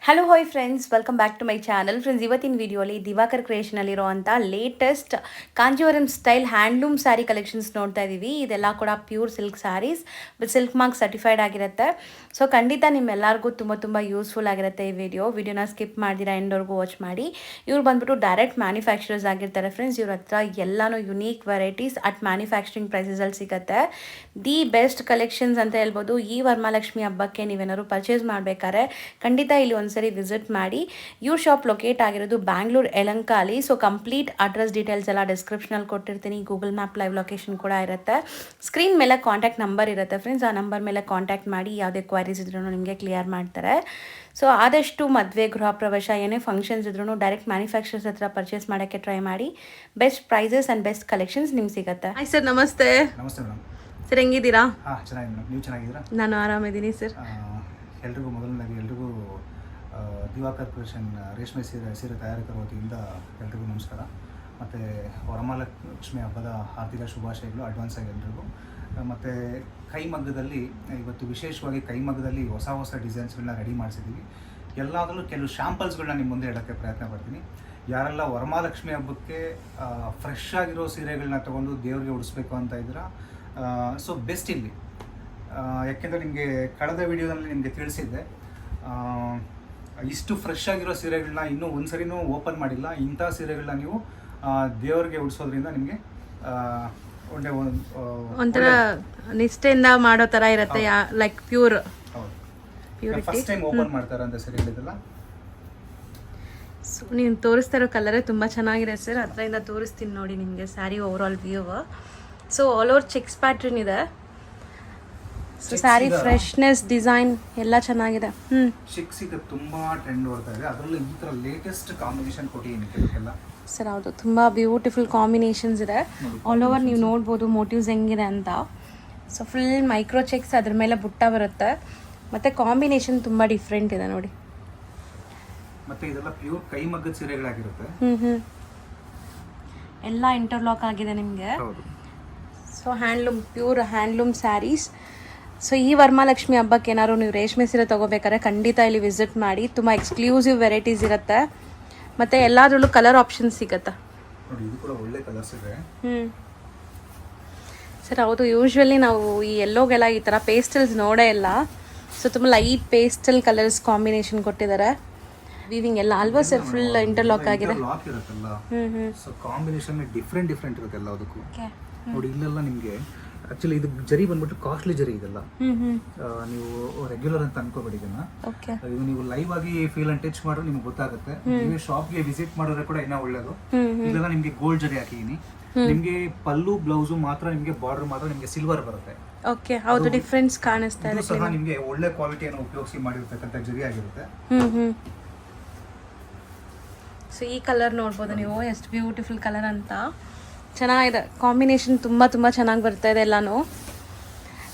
Hello hi friends, welcome back to my channel. Friends, ಇವತ್ತಿನ ವಿಡಿಯೋಲಿ ದಿವಾಕರ್ ಕ್ರಿಯೇಷನಲ್ಲಿರುವಂಥ latest Kanjeevaram style handloom sari collections ನೋಡ್ತಾ ಇದ್ದೀವಿ. ಇದೆಲ್ಲ ಕೂಡ pure silk saris with silk mark certified ಆಗಿರುತ್ತೆ. ಸೊ ಖಂಡಿತ ನಿಮ್ಮೆಲ್ಲರಿಗೂ ತುಂಬ ಯೂಸ್ಫುಲ್ ಆಗಿರುತ್ತೆ ಈ ವಿಡಿಯೋನ ಸ್ಕಿಪ್ ಮಾಡ್ದಿರಾ ಎಂಡ್ವರೆಗೂ ವಾಚ್ ಮಾಡಿ. ಇವ್ರು ಬಂದ್ಬಿಟ್ಟು ಡೈರೆಕ್ಟ್ ಮ್ಯಾನುಫ್ಯಾಕ್ಚರರ್ಸ್ ಆಗಿರ್ತಾರೆ ಫ್ರೆಂಡ್ಸ್. ಇವ್ರ ಹತ್ರ ಎಲ್ಲನೂ ಯುನೀಕ್ ವೆರೈಟೀಸ್ ಅಟ್ ಮ್ಯಾನುಫ್ಯಾಕ್ಚರಿಂಗ್ ಪ್ರೈಸಸಲ್ಲಿ ಸಿಗುತ್ತೆ. ದಿ ಬೆಸ್ಟ್ ಕಲೆಕ್ಷನ್ಸ್ ಅಂತ ಹೇಳ್ಬೋದು. ಈ ವರಮಹಾಲಕ್ಷ್ಮಿ ಹಬ್ಬಕ್ಕೆ ನೀವೇನಾದ್ರು ಪರ್ಚೇಸ್ ಮಾಡಬೇಕಾದ್ರೆ ಖಂಡಿತ ಇಲ್ಲಿ ಸರಿ ವಿಸಿಟ್ ಮಾಡಿ. ಇವ್ರ ಶಾಪ್ ಲೊಕೇಟ್ ಆಗಿರೋದು ಬ್ಯಾಂಗ್ಳೂರ್ ಯಲಹಂಕಲ್ಲಿ. ಸೊ ಕಂಪ್ಲೀಟ್ ಅಡ್ರೆಸ್ ಡೀಟೇಲ್ಸ್ ಎಲ್ಲ ಡಿಸ್ಕ್ರಿಪ್ಷನಲ್ಲಿ ಕೊಟ್ಟಿರ್ತೀನಿ. ಗೂಗಲ್ ಮ್ಯಾಪ್ ಲೈವ್ ಲೊಕೇಶನ್ ಕೂಡ ಇರುತ್ತೆ. ಸ್ಕ್ರೀನ್ ಮೇಲೆ ಕಾಂಟ್ಯಾಕ್ಟ್ ನಂಬರ್ ಇರುತ್ತೆ ಫ್ರೆಂಡ್ಸ್. ಆ ನಂಬರ್ ಮೇಲೆ ಕಾಂಟ್ಯಾಕ್ಟ್ ಮಾಡಿ ಯಾವುದೇ ಕ್ವೈರೀಸ್ ಇದ್ರೂ ನಿಮಗೆ ಕ್ಲಿಯರ್ ಮಾಡ್ತಾರೆ. ಸೊ ಆದಷ್ಟು ಮದುವೆ, ಗೃಹ ಪ್ರವೇಶ, ಏನೇ ಫಂಕ್ಷನ್ಸ್ ಇದ್ರೂ ಡೈರೆಕ್ಟ್ ಮ್ಯಾನುಫ್ಯಾಕ್ಚರ್ಸ್ ಹತ್ರ ಪರ್ಚೇಸ್ ಮಾಡೋಕ್ಕೆ ಟ್ರೈ ಮಾಡಿ. Best prices and best collections ನಿಮ್ಗೆ ಸಿಗುತ್ತೆ. ಹಾಯ್ ಸರ್, ನಮಸ್ತೆ. ನಮಸ್ತೆ ಮೇಡಮ್. ಸರ್, ಹೆಂಗಿದ್ದೀರಾ? ಚೆನ್ನಾಗಿದ್ದೀನಿ ಮೇಡಮ್. ನೀವು ಚೆನ್ನಾಗಿದ್ದೀರಾ? ನಾನು ಆರಾಮಿದ್ದೀನಿ ಸರ್. ಎಲ್ರಿಗೂ ಮೊದಲನೇದಾಗಿ ಎಲ್ರಿಗೂ ದಿವಾಕರ್ ಕ್ರಿಯೇಷನ್ ರೇಷ್ಮೆ ಸೀರೆ ತಯಾರಕರ ವತಿಯಿಂದ ಎಲ್ರಿಗೂ ನಮಸ್ಕಾರ. ಮತ್ತು ವರಮಹಾಲಕ್ಷ್ಮಿ ಹಬ್ಬದ ಆರ್ಥಿಕ ಶುಭಾಶಯಗಳು ಅಡ್ವಾನ್ಸ್ ಆಗಿ ಎಲ್ರಿಗೂ. ಮತ್ತು ಕೈಮಗ್ಗದಲ್ಲಿ ಇವತ್ತು ವಿಶೇಷವಾಗಿ ಕೈಮಗ್ಗದಲ್ಲಿ ಹೊಸ ಡಿಸೈನ್ಸ್ಗಳನ್ನ ರೆಡಿ ಮಾಡಿಸಿದ್ದೀವಿ. ಎಲ್ಲಾದರೂ ಕೆಲವು ಶಾಂಪಲ್ಸ್ಗಳನ್ನ ನಿಮ್ಮ ಮುಂದೆ ಹೇಳೋಕ್ಕೆ ಪ್ರಯತ್ನ ಪಡ್ತೀನಿ. ಯಾರೆಲ್ಲ ವರಮಹಾಲಕ್ಷ್ಮಿ ಹಬ್ಬಕ್ಕೆ ಫ್ರೆಶ್ ಆಗಿರೋ ಸೀರೆಗಳನ್ನ ತೊಗೊಂಡು ದೇವರಿಗೆ ಉಡಿಸ್ಬೇಕು ಅಂತ ಇದ್ದೀರಾ, ಸೊ ಬೆಸ್ಟ್ ಇಲ್ಲಿ. ಯಾಕೆಂದರೆ ನಿಮಗೆ ಕಳೆದ ವಿಡಿಯೋದಲ್ಲಿ ನಿಮಗೆ ತಿಳಿಸಿದ್ದೆ, ಇಷ್ಟು ಫ್ರೆಶ್ ಆಗಿರೋ ಸೀರೆಗಳನ್ನ ಇನ್ನೂ ಒಂದು ಸರಿನೂ ಓಪನ್ ಮಾಡಿಲ್ಲ. ಇಂಥ ಸೀರೆಗಳನ್ನ ನೀವು ದೇವರಿಗೆ ಉಡಿಸೋದ್ರಿಂದ ನಿಮಗೆ ಒಂಥರ ನಿಷ್ಠೆಯಿಂದ ಮಾಡೋ ಥರ ಇರುತ್ತೆ. Like pure first time open ಮಾಡ್ತಾರೆ ಅಂತ ಸೀರೆಗಳಿದೆಲ್ಲ. ಸೊ ನೀವು ತೋರಿಸ್ತಾ ಇರೋ ಕಲರೇ ತುಂಬ ಚೆನ್ನಾಗಿದೆ ಸರ್. ಹತ್ರದಿಂದ ತೋರಿಸ್ತೀನಿ ನೋಡಿ ನಿಮಗೆ sari over all view. So all over cheques pattern ಇದೆ. ಸೊ ಸ್ಯಾರಿ ಫ್ರೆಶ್ನೆಸ್, ಡಿಸೈನ್ ಎಲ್ಲ ಚೆನ್ನಾಗಿದೆ. ಚೆಕ್ಸ್ ಈಗ ತುಂಬಾ ಟ್ರೆಂಡ್ ಓಡ್ತಾ ಇದೆ. ಅದರಲ್ಲೂ ಈ ಥರ ಲೇಟೆಸ್ಟ್ ಕಾಂಬಿನೇಷನ್ ಕೊಟ್ಟಿದ್ದೀನಿ ಕೆಲವೆಲ್ಲ ಸರ್. ಹೌದು, ತುಂಬ ಬ್ಯೂಟಿಫುಲ್ ಕಾಂಬಿನೇಷನ್ಸ್ ಇದೆ. ಆಲ್ ಓವರ್ ನೀವು ನೋಡ್ಬೋದು ಮೋಟಿವ್ಸ್ ಹೆಂಗಿದೆ ಅಂತ. ಸೊ ಫುಲ್ ಮೈಕ್ರೋ ಚೆಕ್ಸ್, ಅದ್ರ ಮೇಲೆ ಬುಟ್ಟ ಬರುತ್ತೆ. ಮತ್ತು ಕಾಂಬಿನೇಷನ್ ತುಂಬ ಡಿಫ್ರೆಂಟ್ ಇದೆ ನೋಡಿ. ಮತ್ತೆ ಇದೆಲ್ಲ ಪ್ಯೂರ್ ಕೈಮಗ್ಗದ ಸೀರೆಗಳಾಗಿರುತ್ತೆ. ಎಲ್ಲ ಇಂಟರ್ಲಾಕ್ ಆಗಿದೆ ನಿಮಗೆ. ಹೌದು. So handloom, pure handloom sarees. So ಈ ವರಮಹಾಲಕ್ಷ್ಮಿ ಹಬ್ಬಕ್ಕೆ ಏನಾದ್ರು ನೀವು ರೇಷ್ಮೆ ಸೀರೆ ತೊಗೋಬೇಕಾದ್ರೆ ಖಂಡಿತ ಇಲ್ಲಿ ವಿಸಿಟ್ ಮಾಡಿ. ತುಂಬ ಎಕ್ಸ್ಕ್ಲೂಸಿವ್ ವೆರೈಟೀಸ್ ಇರುತ್ತೆ. ಮತ್ತು ಎಲ್ಲದರಲ್ಲೂ ಕಲರ್ ಆಪ್ಷನ್ಸ್ ಸಿಗುತ್ತೆ. ಸರ್ ಹೌದು, ಯೂಶ್ವಲಿ ನಾವು ಈ ಎಲ್ಲೋಗೆಲ್ಲ ಈ ಥರ ಪೇಸ್ಟಲ್ಸ್ ನೋಡೇ ಇಲ್ಲ. ಸೊ ತುಂಬ ಲೈಟ್ ಪೇಸ್ಟಲ್ ಕಲರ್ಸ್ ಕಾಂಬಿನೇಷನ್ ಕೊಟ್ಟಿದ್ದಾರೆ. ವೀವಿಂಗ್ ಎಲ್ಲ ಅಲ್ವಾ ಸರ್? ಫುಲ್ ಇಂಟರ್ಲಾಕ್ ಆಗಿದೆ. ಸೊ ಕಾಂಬಿನೇಷನ್ ಡಿಫ್ರೆಂಟ್ ಇರುತ್ತೆ ಎಲ್ಲದಕ್ಕೂ. ನೋಡಿ ಇಲ್ಲೆಲ್ಲ ನಿಮಗೆ ಆಕ್ಚುಲಿ ಇದು ಜರಿ ಬಂದ್ಬಿಟ್ಟು ಕಾಸ್ಟ್ಲಿ ಜರಿ ಇದೆಲ್ಲ. ನೀವು ರೆಗ್ಯುಲರ್ ಅಂತ ಅನ್ಕೋಬೇಡಿ ಇದನ್ನ. ಇದು ನೀವು ಲೈವ್ ಆಗಿ ಫೀಲ್ ಅಂಡ್ ಟಚ್ ಮಾಡಿದ್ರೆ ನಿಮ್ಗೆ ಗೊತ್ತಾಗುತ್ತೆ. ನೀವು ಶಾಪ್ಗೆ ವಿಸಿಟ್ ಮಾಡಿದ್ರೆ ಕೂಡ ಇನ್ನೂ ಒಳ್ಳೇದು. ಇದೆಲ್ಲ ನಿಮ್ಗೆ ಗೋಲ್ಡ್ ಜರಿ ಹಾಕಿದೀನಿ. ನಿಮ್ಗೆ ಪಲ್ಲು ಬ್ಲೌಸು ಮಾತ್ರ, ನಿಮ್ಗೆ ಬಾರ್ಡರ್ ಮಾತ್ರ ನಿಮ್ಗೆ ಸಿಲ್ವರ್ ಬರುತ್ತೆ. ಓಕೆ, ಹೌದು, ಡಿಫರೆನ್ಸ್ ಕಾಣಿಸ್ತಾ ಇದೆ. ಸಹ ನಿಮ್ಗೆ ಒಳ್ಳೆ ಕ್ವಾಲಿಟಿಯನ್ನು ಉಪಯೋಗಿಸಿ ಮಾಡಿರ್ತಕ್ಕಂಥ ಜರಿ ಆಗಿರುತ್ತೆ. ಸೊ ಈ ಕಲರ್ ನೋಡ್ಬೋದು ನೀವು, ಎಷ್ಟು ಬ್ಯೂಟಿಫುಲ್ ಕಲರ್ ಅಂತ. ಚೆನ್ನಾಗಿದೆ ಕಾಂಬಿನೇಷನ್, ತುಂಬ ಚೆನ್ನಾಗಿ ಬರ್ತಾ ಇದೆ ಎಲ್ಲನೂ.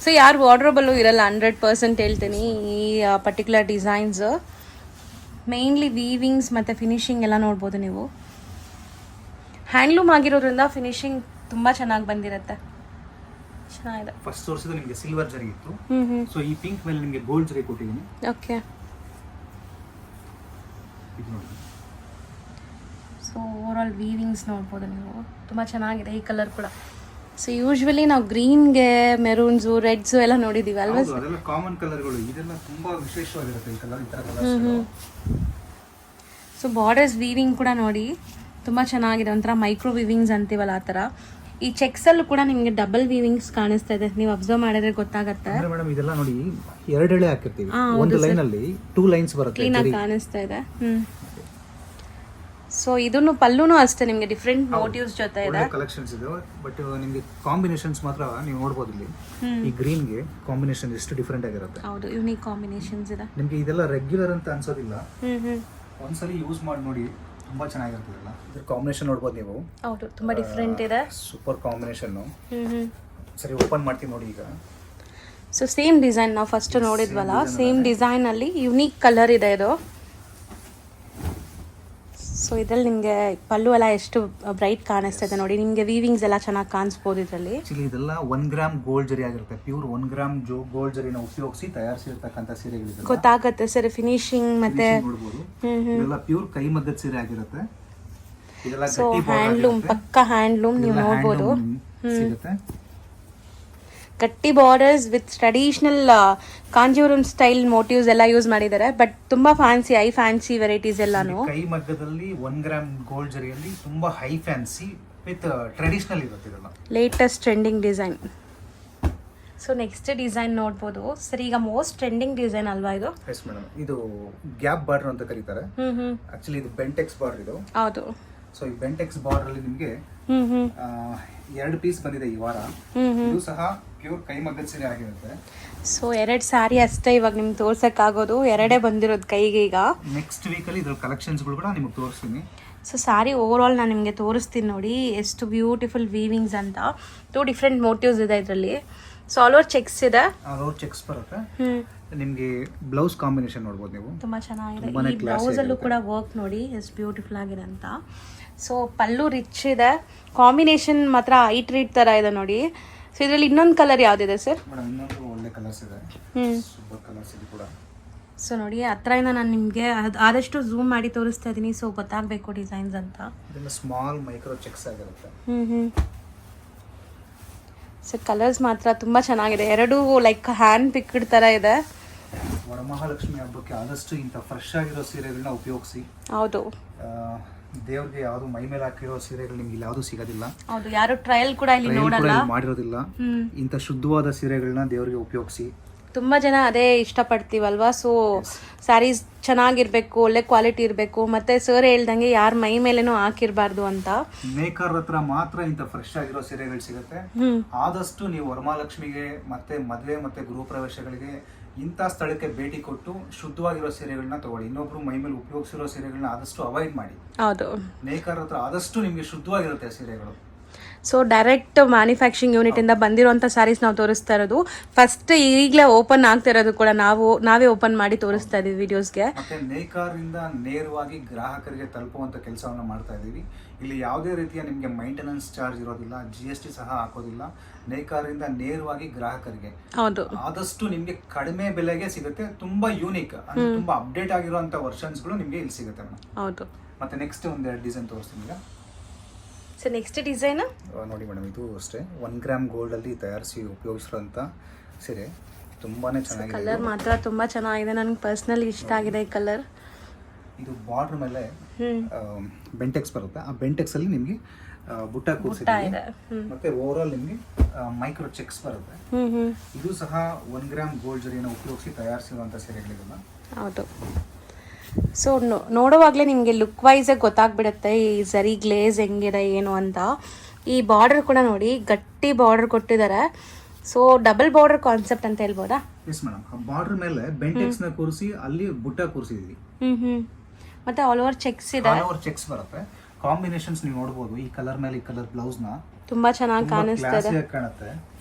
ಸೊ ಯಾರು ವಾರ್ಡ್ರೋಬಲ್ಲೂ ಇರಲ್ಲ 100% ಹೇಳ್ತೀನಿ ಈ ಪರ್ಟಿಕ್ಯುಲರ್ ಡಿಸೈನ್ಸ್. ಮೇಯ್ನ್ಲಿ ವೀವಿಂಗ್ಸ್ ಮತ್ತು ಫಿನಿಶಿಂಗ್ ಎಲ್ಲ ನೋಡ್ಬೋದು ನೀವು. ಹ್ಯಾಂಡ್ಲೂಮ್ ಆಗಿರೋದ್ರಿಂದ ಫಿನಿಶಿಂಗ್ ತುಂಬ ಚೆನ್ನಾಗಿ ಬಂದಿರುತ್ತೆ. ಚೆನ್ನಾಗಿದೆ. ಫಸ್ಟ್ ತೋರಿಸಿದ ನಿಮಗೆ ಸಿಲ್ವರ್ ಜರಿ ಇತ್ತು. ಸೊ ಈ ಪಿಂಕ್ ಮೇಲೆ ನಿಮಗೆ ಗೋಲ್ಡ್ ಜರಿ ಕೊಟ್ಟಿದ್ದೀನಿ. ಓಕೆ. ಇದು ನೋಡಿ. ಸೊ ಓವರಾಲ್ ವೀವಿಂಗ್ಸ್ ನೋಡ್ಬೋದು ನೀವು, ತುಂಬ ಚೆನ್ನಾಗಿದೆ ಈ ಕಲರ್ ಕೂಡ. ಸೊ ಯೂಶ್ವಲಿ ನಾವು ಗ್ರೀನ್ಗೆ, ಮೆರೂನ್ಸು, ರೆಡ್ಸು ಎಲ್ಲ ನೋಡಿದ್ದೀವಿ ಅಲ್ವಾ? ಅದೆಲ್ಲ ಕಾಮನ್ ಕಲರ್ಗಳು. ಇದೆಲ್ಲ ತುಂಬ ವಿಶೇಷವಾಗಿರುತ್ತೆ ಈ ಕಲರ್, ಈ ಥರ ಕಲರ್ಸ್. ಸೊ ಬಾರ್ಡರ್ಸ್ ವೀವಿಂಗ್ ಕೂಡ ನೋಡಿ ತುಂಬ ಚೆನ್ನಾಗಿದೆ. ಒಂಥರ ಮೈಕ್ರೋ ವೀವಿಂಗ್ಸ್ ಅಂತೀವಲ್ಲ ಆ ಥರ. ಈ ಚೆಕ್ಸಲ್ಲೂ ಕೂಡ ನಿಮಗೆ ಡಬಲ್ ವೀವಿಂಗ್ಸ್ ಕಾಣಿಸ್ತಾ ಇದೆ. ನೀವು ಅಬ್ಸರ್ವ್ ಮಾಡಿದ್ರೆ ಗೊತ್ತಾಗುತ್ತೆ. ಮೇಡಮ್ ಇದೆಲ್ಲ ನೋಡಿ, ಎರಡು ಎಳೆ ಹಾಕಿರ್ತೀವಿ. ಒಂದು ಲೈನ್ ಅಲ್ಲಿ 2 ಲೈನ್ಸ್ ಬರುತ್ತೆ. ಕ್ಲೀನಾಗಿ ಕಾಣಿಸ್ತಾ ಇದೆ. ಸೊ ಇದನ್ನು ಪಲ್ಲುನು ಅಷ್ಟೇ ನಿಮಗೆ ಡಿಫ್ರೆಂಟ್ ಮೋಟಿವ್ಸ್ ಜೊತೆ ಇದೆ. ಕಲೆಕ್ಷನ್ಸ್ ಇದೆ. ಬಟ್ ನಿಮಗೆ ಕಾಂಬಿನೇಷನ್ಸ್ ಮಾತ್ರ ನೀವು ನೋಡಬಹುದು ಇಲ್ಲಿ. ಈ ಗ್ರೀನ್ ಗೆ ಕಾಂಬಿನೇಷನ್ ಎಷ್ಟು ಡಿಫರೆಂಟ್ ಆಗಿರುತ್ತೆ. ಹೌದು, ಯೂನಿಕ್ ಕಾಂಬಿನೇಷನ್ಸ್ ಇದೆ. ನಿಮಗೆ ಇದೆಲ್ಲ ರೆಗ್ಯುಲರ್ ಅಂತ ಅನ್ಸೋದಿಲ್ಲ. ಒಂದ್ಸಲಿ ಯೂಸ್ ಮಾಡಿ ನೋಡಿ, ತುಂಬಾ ಚೆನ್ನಾಗಿರ್ತದಲ್ಲ. ಇದ್ರ ಕಾಂಬಿನೇಷನ್ ನೋಡಬಹುದು ನೀವು. ಹೌದು, ತುಂಬಾ ಡಿಫರೆಂಟ್ ಇದೆ. Super combination. ಸರಿ, ಓಪನ್ ಮಾಡ್ತೀನಿ ನೋಡಿ ಈಗ. ಸೊ ಸೇಮ್ ಡಿಸೈನ್ ನಾವು ಫಸ್ಟ್ ನೋಡಿದ್ವಲ್ಲ, ಸೇಮ್ ಡಿಸೈನ್ ಅಲ್ಲಿ ಯುನೀಕ್ ಕಲರ್ ಇದೆ ಇದು. ಸೊ ಇದ್ರಲ್ಲಿ ನಿಮಗೆ ಪಲ್ಲು ಎಲ್ಲ ಎಷ್ಟು ಬ್ರೈಟ್ ಕಾಣಿಸ್ತದೆ ನೋಡಿ, ನಿಮಗೆ ವೀವಿಂಗ್ಸ್ ಎಲ್ಲ ಚೆನ್ನಾಗಿ ಕಾಣಿಸ್ಬೋದು ಇದರಲ್ಲಿ. ಆಕ್ಚುಲಿ ಇದೆಲ್ಲ 1 ಗ್ರಾಮ್ ಗೋಲ್ಡ್ ಜರಿ ಆಗಿರುತ್ತೆ, ಪ್ಯೂರ್ 1 ಗ್ರಾಮ್ ಗೋಲ್ಡ್ ಜರಿನ ಉಪಯೋಗಿಸಿ ತಯಾರಿಸಿರ್ತಕ್ಕಂಥ ಸೀರೆಗಳಿದೆ. ಗೊತ್ತಾಗುತ್ತೆ ಸರ್ ಫಿನಿಶಿಂಗ್ ಮತ್ತೆ ನೋಡ್ಬೋದು. ಇದೆಲ್ಲ ಪ್ಯೂರ್ ಕೈಮಗ್ಗದ ಸೀರೆ ಆಗಿರುತ್ತೆ. ಇದೆಲ್ಲ ಸೊ ಹ್ಯಾಂಡ್ಲೂಮ್, ಪಕ್ಕ ಹ್ಯಾಂಡ್ಲೂಮ್ ನೀವು ನೋಡ್ಬೋದು. ಸಿಗುತ್ತೆ. ಗಟ್ಟಿ borders with traditional Kanjeevaram style motives ಎಲ್ಲ ಯೂಸ್ ಮಾಡಿದ್ದಾರೆ. ಬಟ್ ತುಂಬಾ ಫ್ಯಾನ್ಸಿ, ಹೈ ಫ್ಯಾನ್ಸಿ ವೆರೈಟೀಸ್ ಎಲ್ಲಾನು ಕೈ ಮಗ್ಗದಲ್ಲಿ 1 ಗ್ರಾಮ್ ಗೋಲ್ಡ್ ಜರಿಯಲ್ಲಿ ತುಂಬಾ ಹೈ ಫ್ಯಾನ್ಸಿ ವಿತ್ ಟ್ರೆಡಿಷನಲ್ ಇರುತ್ತೆ. ಇದೆಲ್ಲ latest trending design. So next design ನೋಡ್ಬೋದು ಸರ್, ಈಗ ಮೋಸ್ಟ್ ಟ್ರೆಂಡಿಂಗ್ ಡಿಸೈನ್ ಅಲ್ವಾ ಇದು? ಎಸ್ ಮೇಡಮ್, ಇದು ಗ್ಯಾಪ್ ಬಾರ್ಡರ್ ಅಂತ ಕರೀತಾರೆ. ಆಕ್ಚುಲಿ ಇದು ಬೆಂಟೆಕ್ಸ್ ಬಾರ್ಡರ್ ಇದು. ಹೌದು. ಸೊ ಈ ಬೆಂಟೆಕ್ಸ್ ಬಾರ್ಡರ್ ಅಲ್ಲಿ ನಿಮಗೆ 2 ಪೀಸ್ ಬಂದಿದೆ ಈ ವಾರ. ಇದು ಸಹ ಪ್ಯೂರ್ ಕೈಮಗ್ಗದ ಸೀರೆ ಆಗಿರುತ್ತೆ. ಸೊ 2 ಸ್ಯಾರಿ ಅಷ್ಟೇ ಇವಾಗ ನಿಮ್ಗೆ ತೋರ್ಸಕ್ ಆಗೋದು, 2 ಬಂದಿರೋದು ಕೈಗೆ. ಈಗ ನೆಕ್ಸ್ಟ್ ವೀಕಲ್ಲಿ ಇದ್ರ ಕಲೆಕ್ಷನ್ಸ್ಗಳು ಕೂಡ ನಿಮಗೆ ತೋರಿಸ್ತೀನಿ. ಸೊ ಸ್ಯಾರಿ ಓವರ್ ಆಲ್ ನಾನು ನಿಮಗೆ ತೋರಿಸ್ತೀನಿ ನೋಡಿ, ಎಷ್ಟು ಬ್ಯೂಟಿಫುಲ್ ವೀವಿಂಗ್ಸ್ ಅಂತ. 2 ಡಿಫ್ರೆಂಟ್ ಮೋಟಿವ್ಸ್ ಇದೆ ಇದರಲ್ಲಿ. ಸೊ ಆಲ್ ಓವರ್ ಚೆಕ್ಸ್ ಇದೆ, ಆಲ್ ಓವರ್ ಚೆಕ್ಸ್ ಬರುತ್ತೆ. ನಿಮಗೆ ಬ್ಲೌಸ್ ಕಾಂಬಿನೇಷನ್ ನೋಡ್ಬೋದು ನೀವು, ತುಂಬಾ ಚೆನ್ನಾಗಿದೆ. ಈ ಬ್ಲೌಸ್ ಅಲ್ಲೂ ಕೂಡ ವರ್ಕ್ ನೋಡಿ ಎಷ್ಟು ಬ್ಯೂಟಿಫುಲ್ ಆಗಿದೆ ಅಂತ. ಸೊ ಪಲ್ಲು ರಿಚ್ ಇದೆ, ಕಾಂಬಿನೇಷನ್ ಮಾತ್ರ ಐ ಟ್ರೀಟ್ ತರ ಇದೆ ನೋಡಿ. ಸೊ ಇದರಲ್ಲಿ ಇನ್ನೊಂದು ಕಲರ್ ಯಾವ್ದಿದೆ ಸರ್? ಮೇಡಮ್ ಇನ್ನೊಂದು ಒಳ್ಳೆ ಕಲರ್ಸ್ ಇದೆ, ಸೂಪರ್ ಕಲರ್ಸ್ ಇದೆ ಕೂಡ. ಸೊ ನೋಡಿ ಹತ್ರದಿಂದ ನಾನು ನಿಮಗೆ ಆದಷ್ಟು ಝೂಮ್ ಮಾಡಿ ತೋರಿಸ್ತಾ ಇದ್ದೀನಿ, ಸೊ ಗೊತ್ತಾಗಬೇಕು ಡಿಸೈನ್ಸ್ ಅಂತ. ಇದೆಲ್ಲ ಸ್ಮಾಲ್ ಮೈಕ್ರೋ ಚೆಕ್ಸ್ ಆಗಿರುತ್ತೆ. ಸೊ ಕಲರ್ಸ್ ಮಾತ್ರ ತುಂಬಾ ಚೆನ್ನಾಗಿದೆ, 2 ಲೈಕ್ ಹ್ಯಾಂಡ್ ಪಿಕ್ಡ್ ತರ ಇದೆ. ವರಮಹಾಲಕ್ಷ್ಮಿ ಹಬ್ಬಕ್ಕೆ ಆದಷ್ಟು ಇಂಥ ಫ್ರೆಶ್ ಆಗಿರೋ ಸೀರೆಗಳನ್ನ ಉಪಯೋಗಿಸಿ. ಹೌದು, ದೇವ್ರಿಗೆ ಯಾವುದು ಮೈ ಮೇಲೆ ಹಾಕಿರೋ ಸೀರೆಗಳು ನಿಮ್ಗೆ ಇಲ್ಲಿ ಯಾವುದು ಸಿಗೋದಿಲ್ಲ. ಹೌದು, ಯಾರು ಟ್ರಯಲ್ ಕೂಡ ಇಲ್ಲಿ ನೋಡಲ್ಲ, ಮಾಡಿರೋದಿಲ್ಲ. ಇಂಥ ಶುದ್ಧವಾದ ಸೀರೆಗಳನ್ನ ದೇವ್ರಿಗೆ ಉಪಯೋಗಿಸಿ. ತುಂಬಾ ಜನ ಅದೇ ಇಷ್ಟಪಡ್ತೀವಲ್ವಾ. ಸೊ ಸ್ಯಾರೀಸ್ ಚೆನ್ನಾಗಿರ್ಬೇಕು, ಒಳ್ಳೆ ಕ್ವಾಲಿಟಿ ಇರಬೇಕು, ಮತ್ತೆ ಸರ್ ಹೇಳ್ದಂಗೆ ಯಾರ ಮೈ ಮೇಲೇನೂ ಹಾಕಿರ್ಬಾರ್ದು ಅಂತ. ಮೇಕರ್ ಹತ್ರ ಮಾತ್ರ ಇಂಥ ಫ್ರೆಶ್ ಆಗಿರೋ ಸೀರೆಗಳು ಸಿಗುತ್ತೆ. ಆದಷ್ಟು ನೀವು ವರಮಹಾಲಕ್ಷ್ಮಿಗೆ ಮತ್ತೆ ಮದುವೆ ಮತ್ತೆ ಗೃಹ ಪ್ರವೇಶಗಳಿಗೆ ಇಂಥ ಸ್ಥಳಕ್ಕೆ ಭೇಟಿ ಕೊಟ್ಟು ಶುದ್ಧವಾಗಿರೋ ಸೀರೆಗಳನ್ನ ತಗೊಳ್ಳಿ. ಇನ್ನೊಬ್ರು ಮೈ ಮೇಲೆ ಉಪಯೋಗಿಸಿರೋ ಸೀರೆಗಳನ್ನ ಆದಷ್ಟು ಅವಾಯ್ಡ್ ಮಾಡಿ. ಹೌದು, ಮೇಕರ್ ಹತ್ರ ಆದಷ್ಟು ನಿಮಗೆ ಶುದ್ಧವಾಗಿರುತ್ತೆ ಸೀರೆಗಳು. ಸೊ ಡೈರೆಕ್ಟ್ ಮ್ಯಾನುಫ್ಯಾಕ್ಚರಿಂಗ್ ಯೂನಿಟ್ ಇಂದ ಬಂದಿರುವಂತ ಸ್ಯಾರೀಸ್ ನಾವು ತೋರಿಸ್ತಾ ಇರೋದು. ಫಸ್ಟ್ ಈಗಲೇ ಓಪನ್ ಆಗ್ತಾ ಇರೋದು ಕೂಡ ನಾವೇ ಓಪನ್ ಮಾಡಿ ತೋರಿಸ್ತಾ ಇದೀವಿ ವಿಡಿಯೋಸ್ಗೆ. ಮತ್ತೆ ನೇಕಾರ್ ಇಂದ ನೇರವಾಗಿ ಗ್ರಾಹಕರಿಗೆ ತಲುಪುವಂತ ಕೆಲಸವನ್ನ ಮಾಡ್ತಾ ಇದೀವಿ. ಇಲ್ಲಿ ಯಾವುದೇ ರೀತಿಯ ನಿಮಗೆ ಮೈಂಟೆನೆನ್ಸ್ ಚಾರ್ಜ್ ಇರೋದಿಲ್ಲ, GST ಸಹ ಹಾಕೋದಿಲ್ಲ. ನೇಕಾರಿಂದ ನೇರವಾಗಿ ಗ್ರಾಹಕರಿಗೆ ಹೌದು ಆದಷ್ಟು ನಿಮಗೆ ಕಡಿಮೆ ಬೆಲೆಗೆ ಸಿಗುತ್ತೆ. ತುಂಬಾ ಯೂನಿಕ್ ಅಂದ್ರೆ ತುಂಬಾ ಅಪ್ಡೇಟ್ ಆಗಿರುವಂತ ವರ್ಷನ್ಸ್ಗಳು ನಿಮಗೆ ಇಲ್ಲಿ ಸಿಗುತ್ತೆ ಮೇಡಮ್. ಹೌದು. ಮತ್ತೆ ನೆಕ್ಸ್ಟ್ ಒಂದೆರಡು ಡಿಸೈನ್ ತೋರಿಸ್ತೀನಿ ಈಗ. ಸೊ ನೆಕ್ಸ್ಟ್ ಡಿಸೈನ್ ನೋಡಿ ಮೇಡಮ್, ಇದು ಅಷ್ಟೇ 1 ಗ್ರಾಮ್ ಗೋಲ್ಡ್ ಅಲ್ಲಿ ತಯಾರಿಸಿ ಉಪಯೋಗಿಸಿರುವಂತ ಸೀರೆ. ತುಂಬಾನೇ ಚೆನ್ನಾಗಿದೆ. ಕಲರ್ ಮಾತ್ರ ತುಂಬಾ ಚೆನ್ನಾಗಿದೆ, ನನಗೆ ಪರ್ಸನಲಿ ಇಷ್ಟ ಆಗಿದೆ ಈ ಕಲರ್. ಇದು ಬಾರ್ಡರ್ ಮೇಲೆ ಬೆಂಟೆಕ್ಸ್ ಬರುತ್ತೆ. ಆ ಬೆಂಟೆಕ್ಸ್ ಅಲ್ಲಿ ನಿಮಗೆ ಬುಟ್ಟ ಕೂರಿಸಿದೆ. ಮತ್ತೆ ಓವರ್ ಆಲ್ ನಿಮಗೆ ಮೈಕ್ರೋ ಚೆಕ್ಸ್ ಬರುತ್ತೆ. ಇದು ಸಹ 1 ಗ್ರಾಮ್ ಗೋಲ್ಡ್ ಜರಿಯನ್ನು ಉಪಯೋಗಿಸಿ ತಯಾರಿಸಿರುವಂತ ಸೀರೆಗಳಿಗೆಲ್ಲ. ಹೌದು. ಸೊ ನೋಡುವಾಗಲೇ ನಿಮಗೆ ಲುಕ್ ವೈಸ್ ಗೊತ್ತಾಗ್ಬಿಡುತ್ತೆ ಈ ಜರಿ ಗ್ಲೇಸ್ ಹೆಂಗಿದೆ ಏನು ಅಂತ. ಈ ಬಾರ್ಡರ್ ಕೂಡ ನೋಡಿ, ಗಟ್ಟಿ ಬಾರ್ಡರ್ ಕೊಟ್ಟಿದ್ದಾರೆ. ಸೊ ಡಬಲ್ ಬಾರ್ಡರ್ ಕಾನ್ಸೆಪ್ಟ್ ಅಂತ ಹೇಳ್ಬೋದಾ? ಎಸ್ ಮೇಡಮ್, ಆ ಬಾರ್ಡರ್ ಮೇಲೆ ಬೆಂಟೆಕ್ಸ್ ನ ಕೂರಿಸಿ ಅಲ್ಲಿ ಬುಟ್ಟ ಕೂರಿಸಿದೀವಿ. ಮತ್ತೆ ಆಲ್ ಓವರ್ ಚೆಕ್ಸ್ ಇದೆ. ಆಲ್ ಓವರ್ ಚೆಕ್ಸ್ ಬರುತ್ತೆ. ಕಾಂಬಿನೇಷನ್ಸ್ ನೀವು ನೋಡಬಹುದು. ಈ ಕಲರ್ ಮೇಲೆ ಈ ಕಲರ್ ಬ್ಲೌಸ್ ನ ತುಂಬಾ ಚೆನ್ನಾಗಿ ಕಾಣಿಸ್ತದೆ, ಕಾಣುತ್ತೆ.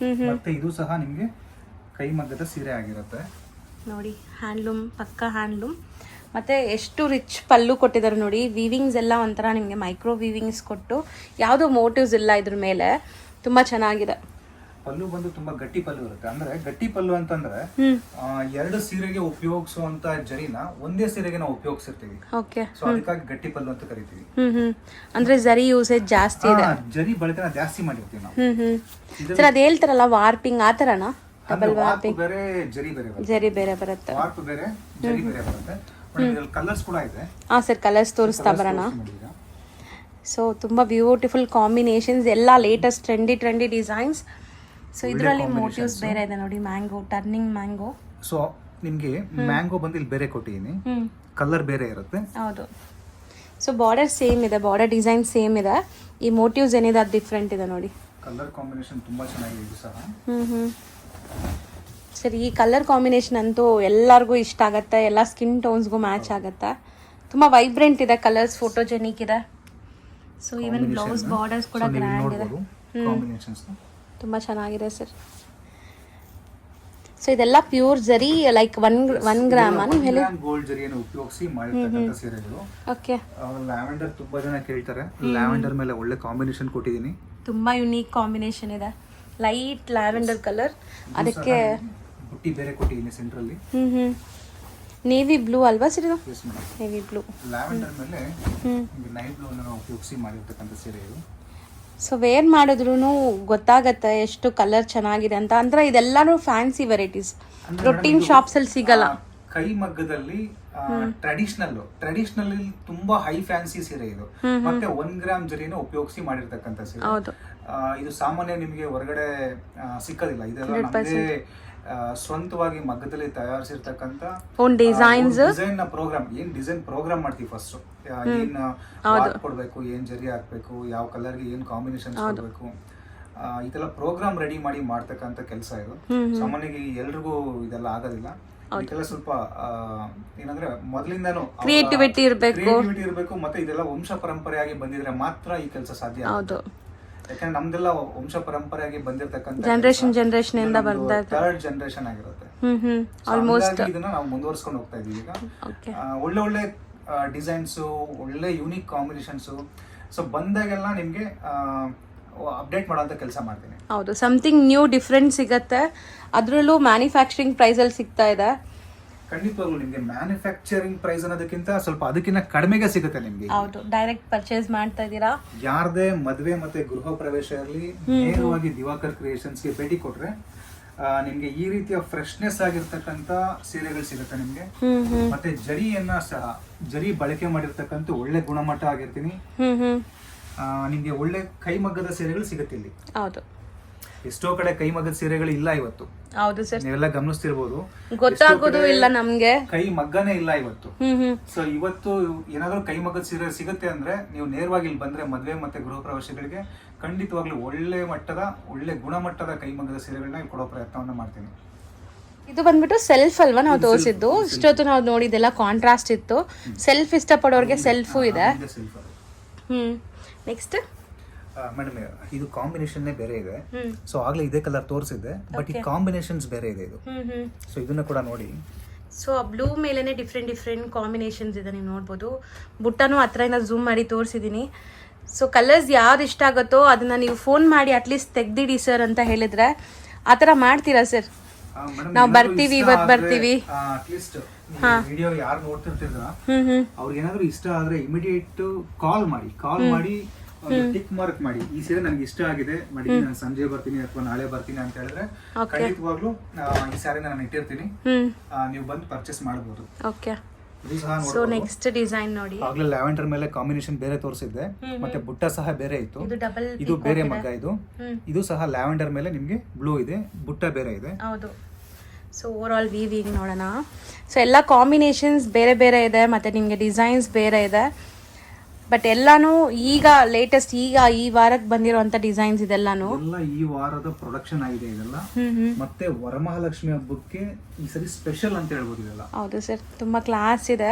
ಮತ್ತೆ ಇದು ಸಹ ನಿಮಗೆ ಕೈಮಗ್ಗದ ಸೀರೆ ಆಗಿರುತ್ತೆ ನೋಡಿ. ಹ್ಯಾಂಡ್ಲೂಮ್, ಪಕ್ಕ ಹ್ಯಾಂಡ್ಲೂಮ್. ಮತ್ತೆ ಎಷ್ಟು ರಿಚ್ ಪಲ್ಲು ಕೊಟ್ಟಿದ್ದಾರೆ ನೋಡಿ. ವೀವಿಂಗ್ಸ್ ಎಲ್ಲ ಒಂಥರ ನಿಮಗೆ ಮೈಕ್ರೋ ವೀವಿಂಗ್ಸ್ ಕೊಟ್ಟು, ಯಾವುದೋ ಮೋಟಿವ್ಸ್ ಇಲ್ಲ ಇದ್ರ ಮೇಲೆ. ತುಂಬಾ ಚೆನ್ನಾಗಿದೆ. ಪಲ್ಲು ಬಂದು ತುಂಬಾ ಗಟ್ಟಿ ಪಲ್ಲು ಇರುತ್ತೆ. ಅಂದ್ರೆ ಗಟ್ಟಿ ಪಲ್ಲು ಅಂತಂದ್ರೆ 2 ಸೀರೆಗೆ ಉಪಯೋಗಿಸುವಂತ ಜರಿನ ಒಂದೇ ಸೀರೆಗೆ ನಾವು ಉಪಯೋಗಿಸಿರ್ತೀವಿ. ಓಕೆ. ಸೊ ಅದಕ್ಕಾಗಿ ಗಟ್ಟಿ ಪಲ್ಲು ಅಂತ ಕರಿತೀವಿ. ಅಂದ್ರೆ ಜರಿ ಯೂಸೇಜ್ ಜಾಸ್ತಿ ಇದೆ, ಜರಿ ಬಳಕೆನ ಜಾಸ್ತಿ ಮಾಡಿರ್ತೀವಿ ನಾವು. ಸರ್ ಅದ್ ಹೇಳ್ತಾರಲ್ಲ ವಾರ್ಪಿಂಗ್, ಆ ತರನಾ? ಡಬಲ್ ವಾರ್ಪಿಂಗ್ ಬೇರೆ, ಜರಿ ಬೇರೆ ಬರುತ್ತೆ. ಜರಿ ಬೇರೆ ಬರುತ್ತೆ, ವಾರ್ಪ್ ಬೇರೆ, ಜರಿ ಬೇರೆ ಬರುತ್ತೆ. ಕಲರ್ಸ್ ಕೂಡ ಇದೆ. ಸರ್ ಕಲರ್ಸ್ ತೋರಿಸ್ತಾ ಬರೋಣ. ಸೊ ತುಂಬಾ ಬ್ಯೂಟಿಫುಲ್ ಕಾಂಬಿನೇಷನ್ಸ್, ಎಲ್ಲ ಲೇಟೆಸ್ಟ್ ಟ್ರೆಂಡಿ ಡಿಸೈನ್ಸ್. ಸೊ ಇದರಲ್ಲಿ ಮೋಟಿವ್ಸ್ ಬೇರೆ ಇದೆ ನೋಡಿ. Mango, turning mango. ಸೊ ನಿಮ್ಗೆ ಮ್ಯಾಂಗೋ ಬಂದು ಇಲ್ಲಿ ಬೇರೆ ಕೊಟ್ಟಿದ್ದೀನಿ, ಕಲರ್ ಬೇರೆ ಇರುತ್ತೆ. ಹೌದು. ಸೊ ಬಾರ್ಡರ್ ಸೇಮ್ ಇದೆ, ಬಾರ್ಡರ್ ಡಿಸೈನ್ ಸೇಮ್ ಇದೆ. ಈ ಮೋಟಿವ್ಸ್ ಏನಿದೆ ಅದು ಡಿಫ್ರೆಂಟ್ ಇದೆ ನೋಡಿ. ಕಲರ್ ಕಾಂಬಿನೇಷನ್ ತುಂಬಾ ಚೆನ್ನಾಗಿದೆ ಇದು ಸಹ. ಸರಿ, ಈ ಕಲರ್ ಕಾಂಬಿನೇಷನ್ ಅಂತೂ ಎಲ್ಲರಿಗೂ ಇಷ್ಟ ಆಗುತ್ತೆ, ಎಲ್ಲ ಸ್ಕಿನ್ ಟೋನ್ಸ್ಗೂ ಮ್ಯಾಚ್ ಆಗುತ್ತೆ. ತುಂಬ ವೈಬ್ರೆಂಟ್ ಇದೆ ಕಲರ್ಸ್, ಫೋಟೋಜೆನಿಕ್ ಇದೆ. ಸೊ ಈವನ್ ಬ್ಲೌಸ್ ಬಾರ್ಡರ್ಸ್ ಕೂಡ ಗ್ರ್ಯಾಂಡ್ ಇದೆ. ತುಂಬ ಚೆನ್ನಾಗಿದೆ ಸರ್. ಸೊ ಇದೆಲ್ಲ ಪ್ಯೂರ್ ಜರಿ ಲೈಕ್ ಒನ್ ಗ್ರಾಮ್ ನೀವು ಹೇಳಿ. ಗೋಲ್ಡ್ ಜರಿಯನ್ನು ಉಪಯೋಗಿಸಿ ಮಾಡಿರ್ತಕ್ಕಂಥ ಸೀರೆಗಳು. ಓಕೆ. ಲ್ಯಾವೆಂಡರ್ ತುಂಬಾ ಜನ ಕೇಳ್ತಾರೆ, ಲ್ಯಾವೆಂಡರ್ ಮೇಲೆ ಒಳ್ಳೆ ಕಾಂಬಿನೇಷನ್ ಕೊಟ್ಟಿದ್ದೀನಿ. ತುಂಬಾ ಯುನೀಕ್ ಕಾಂಬಿನೇಷನ್ ಇದೆ, ಲೈಟ್ ಲ್ಯಾವೆಂಡರ್ ಕಲರ್. ಅದಕ್ಕೆ ಬುಟ್ಟಿ ಬೇರೆ ಕೊಟ್ಟಿದ್ದೀನಿ ಸೆಂಟ್ರಲ್ಲಿ. ನೇವಿ ಬ್ಲೂ ಅಲ್ವಾ ಸರ್ ಇದು? Yes madam, navy blue. Lavender ಮೇಲೆ ನೈಟ್ ಬ್ಲೂ ಅನ್ನು ಉಪಯೋಗಿಸಿ ಮಾಡಿರ್ತಕ್ಕಂಥ ಸೀರೆ ಇದು. ಸೊ ವೇರ್ ಮಾಡಿದ್ರು ಗೊತ್ತಾಗತ್ತೆ ಎಷ್ಟು ಕಲರ್ ಚೆನ್ನಾಗಿದೆ ಅಂತ. ಅಂದ್ರೆ ಇದೆಲ್ಲಾನು ಫ್ಯಾನ್ಸಿ ವೆರೈಟೀಸ್, ರೊಟೀನ್ ಶಾಪ್ಸ್ ಅಲ್ಲಿ ಸಿಗಲ್ಲ. ಕೈ ಮಗ್ಗದಲ್ಲಿ ಟ್ರೆಡಿಷನಲ್ ತುಂಬಾ ಹೈ ಫ್ಯಾನ್ಸಿ ಸೀರೆ ಇದು. ಮತ್ತೆ 1 ಗ್ರಾಮ್ ಜರಿನ ಉಪಯೋಗಿಸಿ ಮಾಡಿರ್ತಕ್ಕಂಥ ಸೀರೆ. ಇದು ಸಾಮಾನ್ಯ ನಿಮಗೆ ಹೊರಗಡೆ ಸಿಕ್ಕದಿಲ್ಲ. ಇದೆಲ್ಲ ನಮ್ಮದೇ ಸ್ವಂತವಾಗಿ ಮಗ್ಗದಲ್ಲಿ ತಯಾರಿಸಿರ್ತಕ್ಕಂಥ ಡಿಸೈನ್ ಪ್ರೋಗ್ರಾಮ್ ಮಾಡ್ತೀವಿ. ಫಸ್ಟ್ ಏನ್ ಕೊಡ್ಬೇಕು, ಏನ್ ಜರಿ ಹಾಕ್ಬೇಕು, ಯಾವ ಕಲರ್ಗೆ ಏನ್ ಕಾಂಬಿನೇಷನ್ ಕೊಡ್ಬೇಕು, ಇದೆಲ್ಲ ಪ್ರೋಗ್ರಾಮ್ ರೆಡಿ ಮಾಡಿ ಮಾಡ್ತಕ್ಕಂಥ ಕೆಲಸ ಇದು. ಸಾಮಾನ್ಯವಾಗಿ ಎಲ್ರಿಗೂ ಇದೆಲ್ಲ ಆಗೋದಿಲ್ಲ. ಇದೆಲ್ಲ ಸ್ವಲ್ಪ ಏನಂದ್ರೆ ಮೊದಲಿಂದಾನು ಕ್ರಿಯೇಟಿವಿಟಿ ಇರಬೇಕು. ಮತ್ತೆ ಇದೆಲ್ಲ ವಂಶ ಪರಂಪರೆಯಾಗಿ ಬಂದಿದ್ರೆ ಮಾತ್ರ ಈ ಕೆಲಸ ಸಾಧ್ಯ. ಯಾಕಂದ್ರೆ ನಮ್ದೆಲ್ಲ ವಂಶ ಪರಂಪರೆಯಾಗಿ ಬಂದಿರತಕ್ಕಂತ ಜನರೇಷನ್ ಇಂದ ಬರ್ತಾ ಇದೆ, ಥರ್ಡ್ ಜನರೇಷನ್ ಆಗಿರುತ್ತೆ. ಆಲ್ಮೋಸ್ಟ್ ಇದನ್ನ ನಾವು ಮುಂದುವರಿಸ್ಕೊಂಡು ಹೋಗ್ತಾ ಇದೀವಿ. ಈಗ ಒಳ್ಳೆ ಡಿಸೈನ್ಸ್, ಒಳ್ಳೆ ಯೂನಿಕ್ ಕಾಂಬಿನೇಷನ್ಸ್ ಸೊ ಬಂದಾಗೆಲ್ಲ ನಿಮ್ಗೆ ಅಪ್ಡೇಟ್ ಮಾಡೋಂಥ ಕೆಲಸ ಮಾಡ್ತೀನಿ. ಹೌದು, ಸಮಥಿಂಗ್ ನ್ಯೂ ಡಿಫ್ರೆಂಟ್ ಸಿಗತ್ತೆ. ಅದರಲ್ಲೂ ಮ್ಯಾನುಫ್ಯಾಕ್ಚರಿಂಗ್ ಪ್ರೈಸ್ ಅಲ್ಲಿ ಸಿಗ್ತಾ ಇದೆ. ಖಂಡಿತವಾಗ್ಲೂ ನಿಮ್ಗೆ ಮ್ಯಾನುಫ್ಯಾಕ್ಚರಿಂಗ್ ಪ್ರೈಸ್ ಅನ್ನೋದಕ್ಕಿಂತ ಸ್ವಲ್ಪ ಅದಕ್ಕಿಂತ ಕಡಿಮೆಗೆ ಸಿಗುತ್ತೆ ನಿಮ್ಗೆ. ಹೌದು, ಡೈರೆಕ್ಟ್ ಪರ್ಚೇಸ್ ಮಾಡ್ತಾ ಇದ್ದೀರಾ. ಯಾರದೇ ಮದುವೆ ಮತ್ತೆ ಗೃಹ ಪ್ರವೇಶ ಇರಲಿ, ನೇರವಾಗಿ ದಿವಾಕರ್ ಕ್ರಿಯೇಷನ್ಸ್ ಗೆ ಭೇಟಿ ಕೊಟ್ರೆ ನಿಮ್ಗೆ ಈ ರೀತಿಯ ಫ್ರೆಶ್ನೆಸ್ ಆಗಿರ್ತಕ್ಕಂಥ ಸೀರೆಗಳು ಸಿಗುತ್ತೆ ನಿಮ್ಗೆ. ಮತ್ತೆ ಜರಿ ಬಳಕೆ ಮಾಡಿರ್ತಕ್ಕಂಥ ಒಳ್ಳೆ ಗುಣಮಟ್ಟ ಆಗಿರ್ತೀನಿ. ನಿಮ್ಗೆ ಒಳ್ಳೆ ಕೈಮಗ್ಗದ ಸೀರೆಗಳು ಸಿಗುತ್ತೆ ಇಲ್ಲಿ. ಹೌದು, ಎಷ್ಟೋ ಕಡೆ ಕೈಮಗ್ಗದ ಸೀರೆಗಳು ಇಲ್ಲ ಇವತ್ತು. ಹೌದು ಸರ್, ನೀವೆಲ್ಲ ಗಮನಿಸ್ತಿರ್ಬೋದು, ಗೊತ್ತಾಗೋದು ಇಲ್ಲ ನಮ್ಗೆ, ಕೈ ಮಗ್ಗನೇ ಇಲ್ಲ ಇವತ್ತು. ಸೊ ಇವತ್ತು ಏನಾದ್ರೂ ಕೈಮಗ್ಗದ ಸೀರೆ ಸಿಗುತ್ತೆ ಅಂದ್ರೆ ನೀವು ನೇರವಾಗಿ ಇಲ್ಲಿ ಬಂದ್ರೆ ಮದುವೆ ಮತ್ತೆ ಗೃಹ ಪ್ರವೇಶಗಳಿಗೆ ಖಂಡಿತವಾಗ್ಲೂ ಒಳ್ಳೆ ಗುಣಮಟ್ಟದ ಕೈಮಗ್ಗದ ಸೀರೆಗಳನ್ನ ಕೊಡೋ ಪ್ರಯತ್ನವನ್ನ ಮಾಡ್ತೀನಿ. ಇದು ಬಂದ್ಬಿಟ್ಟು ಸೆಲ್ಫ್ ಅಲ್ವಾ ನಾವು ತೋರಿಸಿದ್ದು? ಇಷ್ಟೊತ್ತು ನಾವು ನೋಡಿದೆಲ್ಲ ಕಾಂಟ್ರಾಸ್ಟ್ ಇತ್ತು. ಸೆಲ್ಫ್ ಇಷ್ಟಪಡೋರಿಗೆ ಸೆಲ್ಫು ಇದೆ. ನೆಕ್ಸ್ಟ್ ಮೇಡಮ್, ಇದು ಕಾಂಬಿನೇಷನ್ ಬೇರೆ ಇದೆ. ಸೊ ಆಗ್ಲೇ ಇದೇ ಕಲರ್ ತೋರಿಸಿದ್ದೆ, ಬಟ್ ಈ ಕಾಂಬಿನೇಷನ್ಸ್ ಬೇರೆ ಇದೆ ಇದು. ಸೊ ಇದನ್ನ ಕೂಡ ನೋಡಿ. ಸೊ ಬ್ಲೂ ಮೇಲೆನೆ ಡಿಫ್ರೆಂಟ್ ಕಾಂಬಿನೇಷನ್ಸ್ ಇದೆ, ನೀವು ನೋಡ್ಬೋದು. ಬುಟ್ಟನು ಹತ್ರದಿಂದ ಝೂಮ್ ಮಾಡಿ ತೋರಿಸಿದ್ದೀನಿ. ಸೊ ಕಲರ್ಸ್ ಯಾವ್ದು ಇಷ್ಟ ಆಗುತ್ತೋ ಅದನ್ನ ನೀವು ಫೋನ್ ಮಾಡಿ ಅಟ್ಲೀಸ್ಟ್ ತೆಗ್ದಿಡಿ ಸರ್ ಅಂತ ಹೇಳಿದ್ರೆ ಆ ಥರ ಮಾಡ್ತೀರಾ ಸರ್? ನಾವು ಬರ್ತೀವಿ, ಇವತ್ತು ಬರ್ತೀವಿ. ಅಟ್ಲೀಸ್ಟ್ ವಿಡಿಯೋ ಯಾರು ನೋಡ್ತಿರ್ತಿದ್ರ ಅವ್ರಿಗೆ ಏನಾದ್ರು ಇಷ್ಟ ಆದ್ರೆ ಇಮಿಡಿಯೇಟ್ ಕಾಲ್ ಮಾಡಿ ಟಿಕ್ ಮಾರ್ಕ್ ಮಾಡಿ, ಈ ಸೀರೆ ನನಗೆ ಇಷ್ಟ ಆಗಿದೆ ಮಾಡಿ, ನಾನು ಸಂಜೆ ಬರ್ತೀನಿ ಅಥವಾ ನಾಳೆ ಬರ್ತೀನಿ ಅಂತ ಹೇಳಿದ್ರೆ ಖಂಡಿತವಾಗ್ಲೂ ಈ ಸ್ಯಾರಿನ ನಾನು ಇಟ್ಟಿರ್ತೀನಿ, ನೀವು ಬಂದು ಪರ್ಚೇಸ್ ಮಾಡಬಹುದು. ಓಕೆ. ಸೊ ನೆಕ್ಸ್ಟ್ ಡಿಸೈನ್ ನೋಡಿ. ಆಗ್ಲೇ ಲ್ಯಾವೆಂಡರ್ ಮೇಲೆ ಕಾಂಬಿನೇಷನ್ ಬೇರೆ ತೋರಿಸಿದ್ದೆ, ಮತ್ತೆ ಬುಟ್ಟ ಸಹ ಬೇರೆ ಇತ್ತು. ಇದು ಬೇರೆ ಮಗ್ಗ. ಇದು ಸಹ ಲ್ಯಾವೆಂಡರ್ ಮೇಲೆ ನಿಮ್ಗೆ ಬ್ಲೂ ಇದೆ, ಬುಟ್ಟ ಬೇರೆ ಇದೆ. ಹೌದು. ಸೊ ಓವರ್ ಆಲ್ ವೀವಿಂಗ್ ನೋಡೋಣ. ಸೊ ಎಲ್ಲ ಕಾಂಬಿನೇಷನ್ಸ್ ಬೇರೆ ಇದೆ, ಮತ್ತೆ ನಿಮಗೆ ಡಿಸೈನ್ಸ್ ಬೇರೆ ಇದೆ. ಬಟ್ ಎಲ್ಲಾನು ಈಗ ಲೇಟೆಸ್ಟ್ ಈ ವಾರಕ್ಕೆ ಬಂದಿರುವಂತ ಡಿಸೈನ್ಸ್ ಇದೆಲ್ಲಾನು ಈ ವಾರದ ಪ್ರೊಡಕ್ಷನ್ ಆಗಿದೆ ಇದೆಲ್ಲ. ಮತ್ತೆ ವರಮಹಾಲಕ್ಷ್ಮಿ ಹಬ್ಬಕ್ಕೆ ಈ ಸರಿ ಸ್ಪೆಷಲ್ ಅಂತ ಹೇಳ್ಬೋದು ಇದೆಲ್ಲ. ಹೌದು ಸರ್, ತುಂಬಾ ಕ್ಲಾಸ್ ಇದೆ.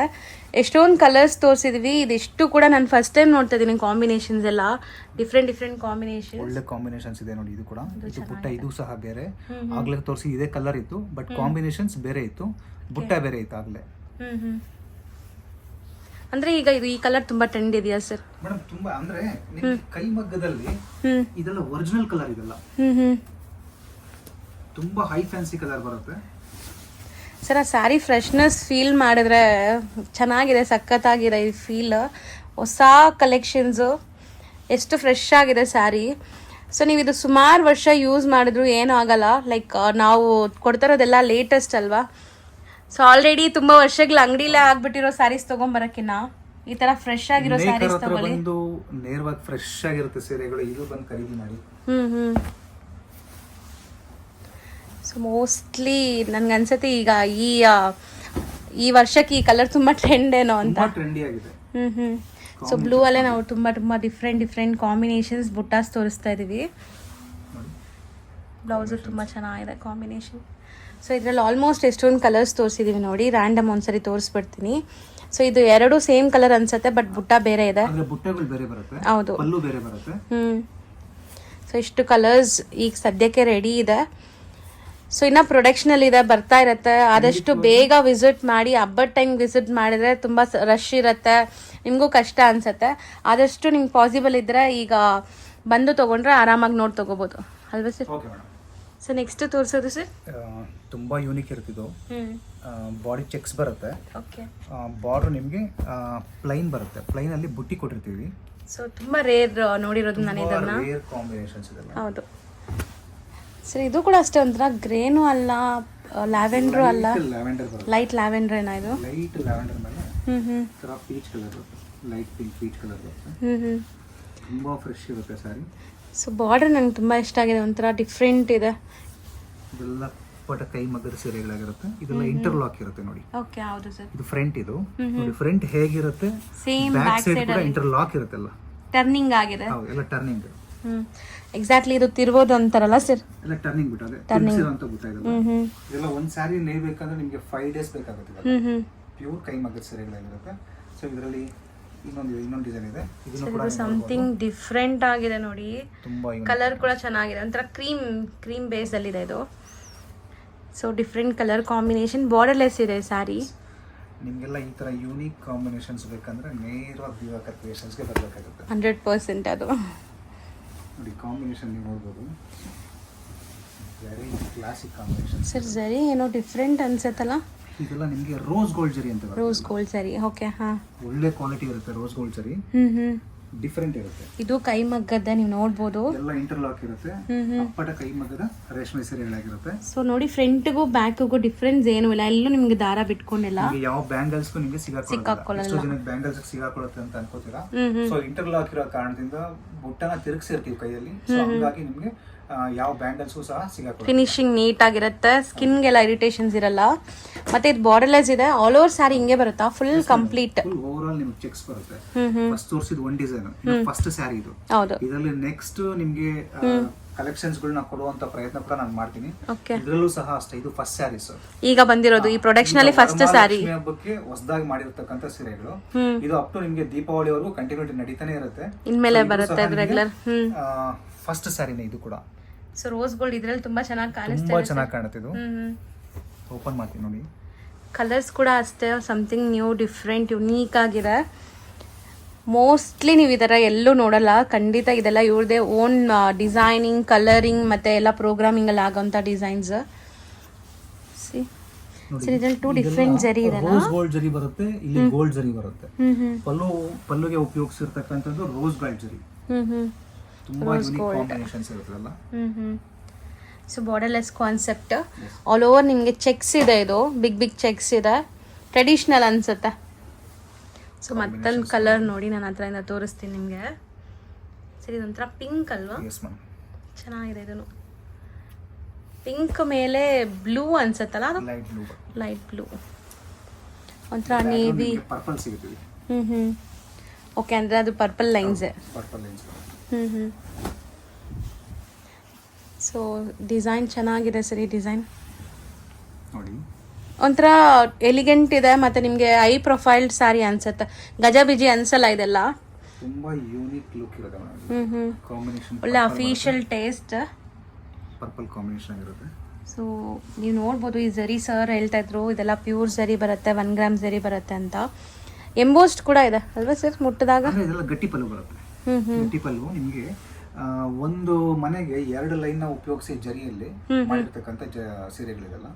ಎಷ್ಟೊಂದು ಕಲರ್ಸ್ ತೋರಿಸಿದ್ವಿ, ಇದಿಷ್ಟು ಕೂಡ ನಾನು ಫಸ್ಟ್ ಟೈಮ್ ನೋಡ್ತಾ ಇದೀನಿ. ಕಾಂಬಿನೇಷನ್ಸ್ ಎಲ್ಲ ಡಿಫ್ರೆಂಟ್ ಕಾಂಬಿನೇಷನ್, ಒಳ್ಳೆ ಕಾಂಬಿನೇಷನ್ಸ್ ಇದೆ ನೋಡಿ. ಇದು ಕೂಡ ಇದು ಬುಟ್ಟ, ಇದು ಸಹ ಬೇರೆ. ಆಗ್ಲೇ ತೋರಿಸಿ ಇದೇ ಕಲರ್ ಇತ್ತು, ಬಟ್ ಕಾಂಬಿನೇಷನ್ಸ್ ಬೇರೆ ಇತ್ತು, ಬುಟ್ಟ ಬೇರೆ ಇತ್ತು ಆಗ್ಲೇ. ಅಂದ್ರೆ ಈಗ ಇದು ಈ ಕಲರ್ ತುಂಬಾ ಟ್ರೆಂಡ್ ಇದೆಯಾ ಸರ್? ಮೇಡಮ್ ತುಂಬಾ, ಅಂದ್ರೆ ಕೈಮಗ್ಗದಲ್ಲಿ ಇದೆಲ್ಲ ಒರಿಜಿನಲ್ ಕಲರ್ ಇದೆಲ್ಲ, ತುಂಬಾ ಹೈ ಫ್ಯಾನ್ಸಿ ಕಲರ್ ಬರುತ್ತೆ ಸರ್. ಆ ಸ್ಯಾರಿ ಫ್ರೆಶ್ನೆಸ್ ಫೀಲ್ ಮಾಡಿದ್ರೆ ಚೆನ್ನಾಗಿದೆ, ಸಖತ್ತಾಗಿದೆ ಈ ಫೀಲ್. ಹೊಸ ಕಲೆಕ್ಷನ್ಸು, ಎಷ್ಟು ಫ್ರೆಶ್ ಆಗಿದೆ ಸ್ಯಾರಿ. ಸೊ ನೀವು ಇದು ಸುಮಾರು ವರ್ಷ ಯೂಸ್ ಮಾಡಿದ್ರು ಏನೂ ಆಗಲ್ಲ. ಲೈಕ್ ನಾವು ಕೊಡ್ತಾ ಇರೋದೆಲ್ಲ ಲೇಟೆಸ್ಟ್ ಅಲ್ವಾ. ಸೊ ಆಲ್ರೆಡಿ ತುಂಬಾ ವರ್ಷಗಳ ಅಂಗಡಿಲೇ ಆಗ್ಬಿಟ್ಟಿರೋ ಸ್ಯಾರೀಸ್ ತಗೊಂಡ್ಬರಕ್ಕಿನ್ನ ಈ ತರ ಫ್ರೆಶ್ ಆಗಿರೋ ಸ್ಯಾರೀಸ್ ತಗೊಳ್ಳಿ. ನೇರವಾಗಿ ಫ್ರೆಶ್ ಆಗಿರುತ್ತೆ ಸೀರೆಗಳು, ಇದು ಬಂದು ಖರೀದಿ ಮಾಡಿ. ಸೊ ಮೋಸ್ಟ್ಲಿ ನನ್ಗೆ ಅನ್ಸುತ್ತೆ ಈಗ ಈ ವರ್ಷಕ್ಕೆ ಈ ಕಲರ್ ತುಂಬಾ ಟ್ರೆಂಡ್ ಏನೋ ಅಂತ. ಟ್ರೆಂಡಿ ಆಗಿದೆ. ಸೊ ಬ್ಲೂ ಅಲ್ಲೇ ನಾವು ತುಂಬಾ ಡಿಫ್ರೆಂಟ್ ಕಾಂಬಿನೇಷನ್ಸ್ ಬುಟ್ಟಾಸ್ ತೋರಿಸ್ತಾ ಇದೀವಿ. ಬ್ಲೌಸ್ ತುಂಬಾ ಚೆನ್ನಾಗಿದೆ ಕಾಂಬಿನೇಷನ್. ಸೊ ಇದರಲ್ಲಿ ಆಲ್ಮೋಸ್ಟ್ ಎಷ್ಟೊಂದು ಕಲರ್ಸ್ ತೋರಿಸಿದೀವಿ ನೋಡಿ. ರ್ಯಾಂಡಮ್ ಒಂದ್ಸರಿ ತೋರಿಸ್ಬಿಡ್ತೀನಿ. ಸೊ ಇದು ಎರಡು ಸೇಮ್ ಕಲರ್ ಅನ್ಸುತ್ತೆ, ಬಟ್ ಬುಟ್ಟ ಬೇರೆ ಇದೆ. ಹೌದು. ಸೊ ಇಷ್ಟು ಕಲರ್ಸ್ ಈಗ ಸದ್ಯಕ್ಕೆ ರೆಡಿ ಇದೆ. ಸೊ ಇನ್ನು ಪ್ರೊಡಕ್ಷನಲ್ಲಿ ಇದೆ, ಬರ್ತಾ ಇರುತ್ತೆ. ಆದಷ್ಟು ಬೇಗ ವಿಸಿಟ್ ಮಾಡಿ. ಹಬ್ಬದ ಟೈಮ್ ವಿಸಿಟ್ ಮಾಡಿದ್ರೆ ತುಂಬ ರಶ್ ಇರುತ್ತೆ, ನಿಮಗೂ ಕಷ್ಟ ಅನ್ಸುತ್ತೆ. ಆದಷ್ಟು ನಿಮ್ಗೆ ಪಾಸಿಬಲ್ ಇದ್ದರೆ ಈಗ ಬಂದು ತೊಗೊಂಡ್ರೆ ಆರಾಮಾಗಿ ನೋಡಿ ತೊಗೋಬೋದು ಅಲ್ವಾ sir? Okay madam. So next ತೋರಿಸೋದು ಸರ್? ತುಂಬ ಯೂನಿಕ್ ಇರ್ತಿದ್ದು. ಬಾಡಿ ಚೆಕ್ಸ್ ಬರುತ್ತೆ. ಓಕೆ. ಬಾರ್ಡ್ರ್ ನಿಮಗೆ ಪ್ಲೈನ್ ಬರುತ್ತೆ. ಪ್ಲೈನಲ್ಲಿ ಬುಟ್ಟಿ ಕೊಟ್ಟಿರ್ತೀವಿ. ಸೊ ತುಂಬ ರೇರ್ ನೋಡಿರೋದು ನಾನು ಇದನ್ನ. ರೇರ್ ಕಾಂಬಿನೇಷನ್ಸ್ ಇದೆಲ್ಲ. ಹೌದು ಸರ್. ಇದು ಕೂಡ ಅಷ್ಟೇ, ಒಂಥರ ಗ್ರೇನು ಅಲ್ಲ, ಲ್ಯಾವೆಂಡ್ರು ಅಲ್ಲ, ಲ್ಯಾವೆಂಡರ್ ಬರುತ್ತೆ. ಲೈಟ್ ಲ್ಯಾವೆಂಡರ್ ಏನೋ ಇದು. ಲೈಟ್ ಲ್ಯಾವೆಂಡರ್ ಮೇಲೆ ಥರ peach colour, light pink peach colour ಬರುತ್ತೆ. ತುಂಬ ಫ್ರೆಶ್ ಇರುತ್ತೆ ಸ್ಯಾರಿ. ಸೊ ಬಾರ್ಡರ್ ನಂಗೆ ತುಂಬ ಇಷ್ಟ ಆಗಿದೆ, ಒಂಥರ ಡಿಫ್ರೆಂಟ್ ಇದೆ. ಇದೆಲ್ಲ ಪಟ ಕೈ ಮಗ್ಗದ ಸೀರೆಗಳಾಗಿರುತ್ತೆ. ಇದೆಲ್ಲ ಇಂಟರ್ಲಾಕ್ ಇರುತ್ತೆ ನೋಡಿ. ಓಕೆ, ಹೌದು ಸರ್. ಇದು ಫ್ರಂಟ್. ಇದು ನೋಡಿ ಫ್ರಂಟ್ ಹೇಗಿರುತ್ತೆ, ಸೇಮ್ ಬ್ಯಾಕ್ ಸೈಡ್ ಕೂಡ ಇಂಟರ್ಲಾಕ್ ಇರುತ್ತೆಲ್ಲ. ಟರ್ನಿಂಗ್ ಆಗಿದೆ. ಹೌದು, ಎಲ್ಲ ಟರ್ನಿಂಗ್. ಎಕ್ಸಾಕ್ಟ್ಲಿ ಇದು ತಿರ್ಬೋದು ಅಂತಾರಲ್ಲ ಸರ್? ಎಲ್ಲ ಟರ್ನಿಂಗ್ ಬಿಟ್ಟು ಅದೇ ತಿರ್ಗಿಸಿರೋ ಅಂತ ಗೊತ್ತಾಯ್ತಲ್ಲ. ಇದೆಲ್ಲ ಒಂದು ಸ್ಯಾರಿ ನೇಯಬೇಕಂದ್ರೆ ನಿಮಗೆ 5 days ಬೇಕಾಗುತ್ತೆ. ಪ್ಯೂರ್ ಕೈ ಮಗ್ಗದ ಸೀರೆಗಳಾಗಿರುತ್ತೆ. ಸೊ ಇದರಲ್ಲಿ ಇನ್ನೊಂದು ಡಿಸೈನ್ ಇದೆ. ಇದನ್ನು ಕೂಡ ಸಮಥಿಂಗ್ ಡಿಫ್ರೆಂಟ್ ಆಗಿದೆ ನೋಡಿ. ತುಂಬಾ ಕಲರ್ ಕೂಡ ಚೆನ್ನಾಗಿದೆ, ಒಂಥರ ಕ್ರೀಮ್ ಬೇಸ್ ಅಲ್ಲಿ ಇದೆ ಇದು. So different colour combination, borderless ಇದೆ ಸ್ಯಾರಿ. ನಿಮಗೆಲ್ಲ ಈ ಥರ ಯೂನಿಕ್ ಕಾಂಬಿನೇಷನ್ಸ್ ಬೇಕಂದ್ರೆ ನೇರವಾಗಿ ದಿವಾಕರ್ ಕ್ರಿಯೇಷನ್ಸ್ಗೆ ಬರಬೇಕಾಗುತ್ತೆ. 100% ಅದು ನೋಡಿ. ಕಾಂಬಿನೇಷನ್ ನೀವು ನೋಡ್ಬೋದು, ವೆರಿ ಕ್ಲಾಸಿಕ್ ಕಾಂಬಿನೇಷನ್. ಸರ್ ಜರಿ ಏನೋ ಡಿಫ್ರೆಂಟ್ ಅನ್ಸುತ್ತಲ್ಲ. ಇದೆಲ್ಲ ನಿಮಗೆ ರೋಸ್ ಗೋಲ್ಡ್ ಜರಿ ಅಂತ ಬರುತ್ತೆ. ರೋಸ್ ಗೋಲ್ಡ್ ಜರಿ. ಓಕೆ. ಹಾ, ಒಳ್ಳೆ ಕ್ವಾಲಿಟಿ ಇರುತ್ತೆ ರೋಸ್ ಗೋಲ್ಡ್ ಜರಿ. ಡಿಫರೆಂಟ್ ಇರುತ್ತೆ. ಇದು ಕೈ ಮಗ್ಗದ, ನೀವು ನೋಡ್ಬೋದು. ಎಲ್ಲ ಇಂಟರ್ಲಾಕ್ ಇರುತ್ತೆ. ಅಪ್ಪಟ ಕೈ ಮಗ್ಗದ ರೇಷ್ಮೆ ಸೀರೆಗಳಾಗಿರುತ್ತೆ. ಸೊ ನೋಡಿ, ಫ್ರಂಟ್ಗೂ ಬ್ಯಾಕ್ಗೂ ಡಿಫ್ರೆನ್ಸ್ ಏನು ಇಲ್ಲ, ಎಲ್ಲೂ ನಿಮ್ಗೆ ದಾರ ಬಿಟ್ಕೊಂಡಿಲ್ಲ. ಯಾವ ಬ್ಯಾಂಗಲ್ಸ್ಗೂ ನಿಮಗೆ ಸಿಗಾಕೊಳ್ಳಲ್ಲ. ಎಷ್ಟೋ ಜನ ಬ್ಯಾಂಗಲ್ಸ್ ಸಿಗಾಕೊಳ್ಳುತ್ತೆ ಅಂತ ಅನ್ಕೋತೀರಾ. ಸೊ ಇಂಟರ್ಲಾಕ್ ಇರೋ ಕಾರಣದಿಂದ ಬುಟ್ಟನ ತಿರುಗಿಸಿರ್ತೀವಿ ಕೈಯಲ್ಲಿ. ಸೊ ಹಂಗಾಗಿ ನಿಮಗೆ ಯಾವ ಬ್ಯಾಂಗಲ್ಸ್ಗೂ ಸಹ ಸಿಗಾಕೊಳ್ಳಲ್ಲ. ಫಿನಿಶಿಂಗ್ ನೀಟ್ ಆಗಿರುತ್ತೆ, ಸ್ಕಿನ್ಗೆಲ್ಲ ಇರಿಟೇಷನ್ಸ್ ಇರಲ್ಲ. ಮತ್ತೆ ಇದು ಬಾರ್ಡರ್ಲೆಸ್ ಇದೆ. ಆಲ್ ಓವರ್ ಸ್ಯಾರಿ ಹಿಂಗೆ ಬರುತ್ತಾ? ಫುಲ್ ಕಂಪ್ಲೀಟ್ ಓವರ್ ಆಲ್ ನಿಮಗೆ ಚೆಕ್ಸ್ ಬರುತ್ತೆ. ಫಸ್ಟ್ ತೋರಿಸಿದ ಒಂದು ಡಿಸೈನ್, ಫಸ್ಟ್ ಸ್ಯಾರಿ ಇದು. ಹೌದು. ಇದರಲ್ಲಿ ನೆಕ್ಸ್ಟ್ ನಿಮಗೆ ಕಲೆಕ್ಷನ್ಸ್ ಗಳನ್ನ ಕೊಡುವಂತ ಪ್ರಯತ್ನ ಕೂಡ ನಾನು ಮಾಡ್ತೀನಿ. ಇದರಲ್ಲೂ ಸಹ ಅಷ್ಟೇ, ಇದು ಫಸ್ಟ್ ಸ್ಯಾರಿ ಸರ್, ಈಗ ಬಂದಿರೋದು ಈ ಪ್ರೊಡಕ್ಷನ್ ಅಲ್ಲಿ ಫಸ್ಟ್ ಸ್ಯಾರಿ. ಹಬ್ಬಕ್ಕೆ ಹೊಸದಾಗಿ ಮಾಡಿರ್ತಕ್ಕಂಥ ಸೀರೆಗಳು. ಇದು ಅಪ್ ಟು ನಿಮಗೆ ದೀಪಾವಳಿವರೆಗೂ ಕಂಟಿನ್ಯೂಟಿ ನಡೀತಾನೆ ಇರುತ್ತೆ. ಇನ್ಮೇಲೆ ಬರುತ್ತೆ ರೆಗ್ಯುಲರ್. ಫಸ್ಟ್ ಸ್ಯಾರಿನೇ ಇದು ಕೂಡ. ಸೊ ರೋಸ್ ಗೋಲ್ಡ್ ಇದ್ರಲ್ಲಿ ತುಂಬಾ ಚೆನ್ನಾಗಿ ಕಾಣಿಸ್ತಾ ತುಂಬಾ ಚೆನ್ನಾಗಿ ಕಾಣುತ್ತೆ ಇದು. ಓಪನ್ ಮಾಡ್ತೀನಿ ನೋಡಿ. ಕಲರ್ಸ್ ಕೂಡ ಅಷ್ಟೇ, ಸಮಥಿಂಗ್ ನ್ಯೂ, ಡಿಫ್ರೆಂಟ್, ಯುನೀಕ್ ಆಗಿದೆ. ಮೋಸ್ಟ್ಲಿ ನೀವು ಇದರ ಎಲ್ಲೂ ನೋಡಲ್ಲ. ಖಂಡಿತ ಇದೆಲ್ಲ ಇವ್ರದೇ ಓನ್ ಡಿಸೈನಿಂಗ್, ಕಲರಿಂಗ್ ಮತ್ತೆ ಎಲ್ಲ ಪ್ರೋಗ್ರಾಮಿಂಗ್ ಅಲ್ಲಿ ಆಗೋಂಥ ಡಿಸೈನ್ಸ್. ಇದ್ರಲ್ಲಿ 2 ಡಿಫ್ರೆಂಟ್ ಜರಿ ಇದೆ. ರೋಸ್ ಗೋಲ್ಡ್ ಜರಿ ಬರುತ್ತೆ, ಇಲ್ಲಿ ಗೋಲ್ಡ್ ಜರಿ ಬರುತ್ತೆ. ಪಲ್ಲುಗೆ ಉಪಯೋಗಿಸಿರ್ತಕ್ಕಂಥದ್ದು ರೋಸ್ ಗೋಲ್ಡ್ ಜರಿ. ತುಂಬಾ ಯೂನಿಕ್ ಕಾಂಬಿನೇಷನ್ಸ್ ಇರುತ್ತಲ್ಲ. So borderless concept. All over ನಿಮಗೆ ಚೆಕ್ಸ್ ಇದೆ. ಇದು ಬಿಗ್ ಚೆಕ್ಸ್ ಇದೆ, ಟ್ರೆಡಿಷನಲ್ ಅನ್ಸುತ್ತೆ. ಸೊ ಮತ್ತೊಂದು ಕಲರ್ ನೋಡಿ, ನಾನು ಹತ್ರದಿಂದ ತೋರಿಸ್ತೀನಿ ನಿಮಗೆ. ಸರಿ, ಇದೊಂಥರ ಪಿಂಕ್ ಅಲ್ವಾ? ಚೆನ್ನಾಗಿದೆ ಇದು. ಪಿಂಕ್ ಮೇಲೆ ಬ್ಲೂ ಅನ್ಸುತ್ತಲ್ಲ, ಅದು ಲೈಟ್ ಬ್ಲೂ, ಒಂಥರ ನೇವಿ. ಓಕೆ, ಅಂದ್ರೆ ಅದು ಪರ್ಪಲ್ ಲೈನ್ಸ್. ಸೊ ಡಿಸೈನ್ ಚೆನ್ನಾಗಿದೆ ಸರಿ. ಡಿಸೈನ್ ನೋಡಿ, ಒಂಥರ ಎಲಿಗೆಂಟ್ ಇದೆ. ಮತ್ತೆ ನಿಮಗೆ ಐ ಪ್ರೊಫೈಲ್ ಸ್ಯಾರಿ ಅನ್ಸುತ್ತೆ, ಗಜ ಬಿಜಿ ಅನ್ಸಲ್ಲ. ಇದೆಲ್ಲ ತುಂಬಾ ಯೂನಿಕ್ ಲುಕ್ ಇರುತ್ತೆ. ಕಾಂಬಿನೇಷನ್ ಒಳ್ಳೆ ಅಫಿಷಿಯಲ್ ಟೇಸ್ಟ್, ಪರ್ಪಲ್ ಕಾಂಬಿನೇಷನ್ ಇರುತ್ತೆ. ಸೊ ನೀವು ನೋಡ್ಬೋದು, ಈ ಜರಿ ಸರ್ ಹೇಳ್ತಾ ಇದ್ರು ಇದೆಲ್ಲ ಪ್ಯೂರ್ ಜರಿ ಬರುತ್ತೆ, 1 ಗ್ರಾಮ್ ಜರಿ ಬರುತ್ತೆ ಅಂತ. ಎಂಬೋಸ್ಟ್ ಕೂಡ ಇದೆ ಅಲ್ವಾ ಸರ್? ಮುಟ್ಟಿದಾಗ ಇದೆಲ್ಲ ಗಟ್ಟಿ ಪಲ್ಲು ಬರುತ್ತೆ. ಗಟ್ಟಿ ಪಲ್ಲು ನಿಮಗೆ ಒಂದು ಮನೆಗೆ 2 ಲೈನ್ ನ ಉಪಯೋಗಿಸಿ ಜರಿಯಲ್ಲಿ ಮಾಡಿರ್ತಕ್ಕಂಥ ಸೀರೆಗಳಿದೆಲ್ಲ,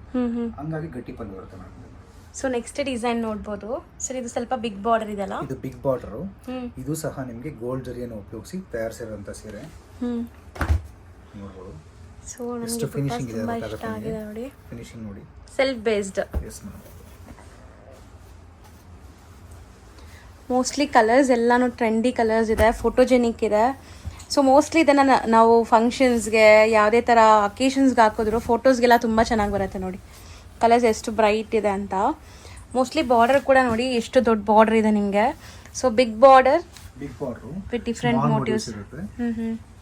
ಹಂಗಾಗಿ ಗಟ್ಟಿ ಪಲ್ಲು ಬರುತ್ತೆ ಮೇಡಮ್. ಸೊ ನೆಕ್ಸ್ಟ್ ಡಿಸೈನ್ ನೋಡ್ಬೋದು ಸರ್. ಇದು ಸ್ವಲ್ಪ ಬಿಗ್ ಬಾರ್ಡರ್ ಇದೆಲ್ಲ. ಇದು ಬಿಗ್ ಬಾರ್ಡರ್. ಇದು ಸಹ ನಿಮಗೆ ಗೋಲ್ಡ್ ಜರಿಯನ್ನು ಉಪಯೋಗಿಸಿ ತಯಾರಿಸಿರುವಂತ ಸೀರೆ ನೋಡ್ಬೋದು. ಸೊ ನನಗೆ ಫಿನಿಶಿಂಗ್ ತುಂಬಾ ಇಷ್ಟ ಆಗಿದೆ ನೋಡಿ. ಫಿನಿಶಿಂಗ್ ನೋಡಿ, self based. Yes madam. Mostly colours ಎಲ್ಲಾನು ಟ್ರೆಂಡಿ ಕಲರ್ಸ್ ಇದೆ, ಫೋಟೋಜೆನಿಕ್ ಇದೆ. ಸೊ ಮೋಸ್ಟ್ಲಿ ಇದನ್ನು ನಾವು ಫಂಕ್ಷನ್ಸ್ಗೆ ಯಾವುದೇ ಥರ ಅಕೇಶನ್ಸ್ಗೆ ಹಾಕಿದ್ರು ಫೋಟೋಸ್ಗೆಲ್ಲ ತುಂಬ ಚೆನ್ನಾಗಿ ಬರುತ್ತೆ ನೋಡಿ. ಕಲರ್ಸ್ ಎಷ್ಟು ಬ್ರೈಟ್ ಇದೆ ಅಂತ. ಮೋಸ್ಟ್ಲಿ ಬಾರ್ಡರ್ ಕೂಡ ನೋಡಿ ಎಷ್ಟು ದೊಡ್ಡ ಬಾರ್ಡರ್ ಇದೆ ನಿಮಗೆ. So big border with different motives ಇರುತ್ತೆ.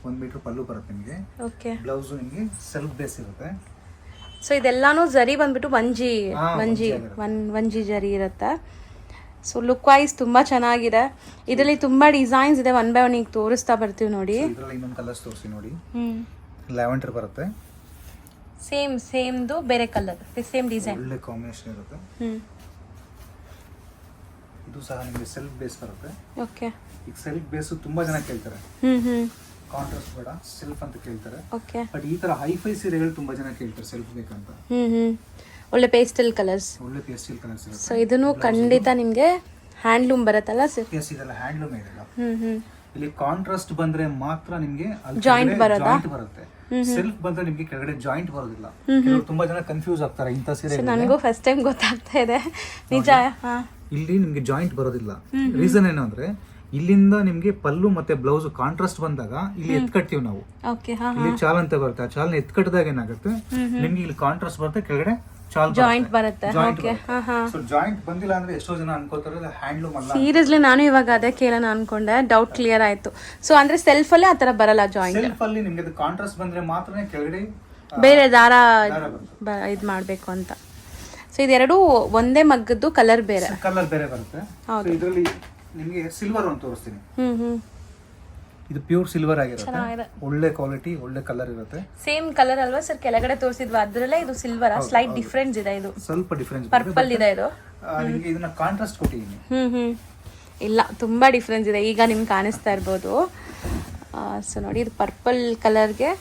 1 ಮೀಟರ್ ಪಲ್ಲು ಬರುತ್ತೆ ನಿಮಗೆ. ಓಕೆ, ಬ್ಲೌಸ್ ನಿಮಗೆ ಸೆಲ್ಫ್ ಬೇಸ್ ಇರುತ್ತೆ. ಸೊ ಇದೆಲ್ಲಾನು ಜರಿ ಬಂದ್ಬಿಟ್ಟು ಒಂಜಿ ಜರಿ ಇರುತ್ತೆ. ಸೊ ಲುಕ್ ವೈಸ್ ತುಂಬ ಚೆನ್ನಾಗಿದೆ. ಇದರಲ್ಲಿ ತುಂಬ ಡಿಸೈನ್ಸ್ ಇದೆ, 1 by 1 ಈಗ ತೋರಿಸ್ತಾ ಬರ್ತೀವಿ ನೋಡಿ. ಇದರಲ್ಲಿ ಇನ್ನೊಂದು ಕಲರ್ಸ್ ತೋರಿಸಿ ನೋಡಿ. ಲ್ಯಾವೆಂಡರ್ ಬರುತ್ತೆ, ಸೇಮ್ದು ಬೇರೆ ಕಲರ್, ಸೇಮ್ ಡಿಸೈನ್. ಒಳ್ಳೆ ಕಾಂಬಿನೇಷನ್ ಇರುತ್ತೆ. ಇದು ಸಹ ನಿಮಗೆ ಸೆಲ್ಫ್ ಬೇಸ್ ಬರುತ್ತೆ. ಓಕೆ. ಈಗ ಸೆಲ್ಫ್ ಬೇಸ್ ತುಂಬಾ ಜನ ಕೇಳ್ತಾರೆ, ಕಾಂಟ್ರಾಸ್ಟ್ ಬೇಡ ಸೆಲ್ಫ್ ಅಂತ ಕೇಳ್ತಾರೆ. ಓಕೆ. ಬಟ್ ಈ ತರ ಹೈಫೈ ಸೀರೆಗಳು ತುಂಬಾ ಜನ ಕೇಳ್ತಾರೆ ಸೆಲ್ಫ್ ಬೇಕಂತ. ಒಳ್ಳೆ ಪೇಸ್ಟಲ್ ಕಲರ್ಸ್. ಒಳ್ಳೆ ಪೇಸ್ಟಲ್ ಕಲರ್ಸ್ ಇರುತ್ತೆ. ಸೊ ಇದನ್ನು ಖಂಡಿತ ನಿಮಗೆ ಹ್ಯಾಂಡ್ಲೂಮ್ ಬರುತ್ತಲ್ಲ ಸರ್? ಎಸ್, ಇದೆಲ್ಲ ಹ್ಯಾಂಡ್ಲೂಮ್ ಇದೆಲ್ಲ. ಇಲ್ಲಿ ಕಾಂಟ್ರಾಸ್ಟ್ ಬಂದ್ರೆ ಮಾತ್ರ ನಿಮಗೆ ಜಾಯಿಂಟ್ ಬರುತ್ತೆ. ಸೆಲ್ಫ್ ಬಂದ್ರೆ ನಿಮಗೆ ಕೆಳಗಡೆ ಜಾಯಿಂಟ್ ಬರೋದಿಲ್ಲ. ಕೆಲವರು ತುಂಬಾ ಜನ ಕನ್ಫ್ಯೂಸ್ ಆಗ್ತಾರೆ ಇಂಥ ಸೀರೆ. ನನಗೂ ಫಸ್ಟ್ ಟೈಮ್ ಗೊತ್ತಾಗ್ತಾ ಇದೆ ನಿಜ. ಇಲ್ಲಿ ನಿಮ್ಗೆ ಜಾಯಿಂಟ್ ಬರೋದಿಲ್ಲ. ರೀಸನ್ ಏನು ಅಂದ್ರೆ ಇಲ್ಲಿಂದ ನಿಮ್ಗೆ ಪಲ್ಲು ಮತ್ತೆ ಬ್ಲೌಸ್ ಕಾಂಟ್ರಾಸ್ಟ್ ಬಂದಾಗ ಇಲ್ಲಿ ಎತ್ಕಟ್ತೀವಿ ನಾವು. ಇಲ್ಲಿ ಚಾಲ್ ಅಂತ ಬರುತ್ತೆ. ಆ ಚಾಲ್ನ ಎತ್ಕಟ್ಟಿದಾಗ ಏನಾಗುತ್ತೆ ನಿಮ್ಗೆ ಇಲ್ಲಿ ಕಾಂಟ್ರಾಸ್ಟ್ ಬರುತ್ತೆ, ಕೆಳಗಡೆ ಚಾಲ್ ಜಾಯಿಂಟ್ ಬರುತ್ತೆ. ಸೊ ಜಾಯಿಂಟ್ ಬಂದಿಲ್ಲ ಅಂದ್ರೆ ಎಷ್ಟೋ ಜನ ಅನ್ಕೋತಾರೆ ಹ್ಯಾಂಡ್ಲೂಮ್ ಅಲ್ಲ. ಸೀರಿಯಸ್ಲಿ ನಾನು ಇವಾಗ ಅದೇ ಕೇಳೋಣ ಅನ್ಕೊಂಡೆ, ಡೌಟ್ ಕ್ಲಿಯರ್ ಆಯ್ತು. ಸೊ ಅಂದ್ರೆ ಸೆಲ್ಫ್ ಅಲ್ಲಿ ಆತರ ಬರಲ್ಲ ಜಾಯಿಂಟ್. ಸೆಲ್ಫ್ ಅಲ್ಲಿ ನಿಮ್ಗೆ ಅದು ಕಾಂಟ್ರಾಸ್ಟ್ ಬಂದ್ರೆ ಮಾತ್ರ ಕೆಳಗಡೆ ಬೇರೆ ದಾರ ಇದ್ ಮಾಡ್ಬೇಕು ಅಂತ. ಸೊ ಇದೆರಡು ಒಂದೇ ಮಗ್ಗದ್ದು ಕಲರ್ ಬೇರೆ ಬರುತ್ತೆ. ಇದರಲ್ಲಿ ನಿಮಗೆ ಸಿಲ್ವರ್ ಒಂದು ತೋರಿಸ್ತೀನಿ. ಇದು ಪ್ಯೂರ್ ಸಿಲ್ವರ್ ಆಗಿರುತ್ತೆ. ಒಳ್ಳೆ ಕ್ವಾಲಿಟಿ, ಒಳ್ಳೆ ಕಲರ್ ಇರುತ್ತೆ. ಸೇಮ್ ಕಲರ್ ಅಲ್ವಾ ಸರ್? ಕೆಳಗಡೆ ತೋರಿಸಿದ್ವಾ ಅದ್ರಲ್ಲೇ ಇದು ಸಿಲ್ವರ್, ಸ್ಲೈಟ್ ಡಿಫರೆನ್ಸ್ ಇದೆ. ಇದು ಸ್ವಲ್ಪ ಡಿಫರೆನ್ಸ್, ಪರ್ಪಲ್ ಇದೆ. ಇದು ನಿಮಗೆ ಇದನ್ನ ಕಾಂಟ್ರಾಸ್ಟ್ ಕೊಟ್ಟಿದ್ದೀನಿ. ಇಲ್ಲ, ತುಂಬಾ ಡಿಫರೆನ್ಸ್ ಇದೆ. ಈಗ ನಿಮ್ಗೆ ಕಾಣಿಸ್ತಾ ಇರ್ಬೋದು. ಸೊ ನೋಡಿ, ಇದು ಪರ್ಪಲ್ ಕಲರ್ಗೆ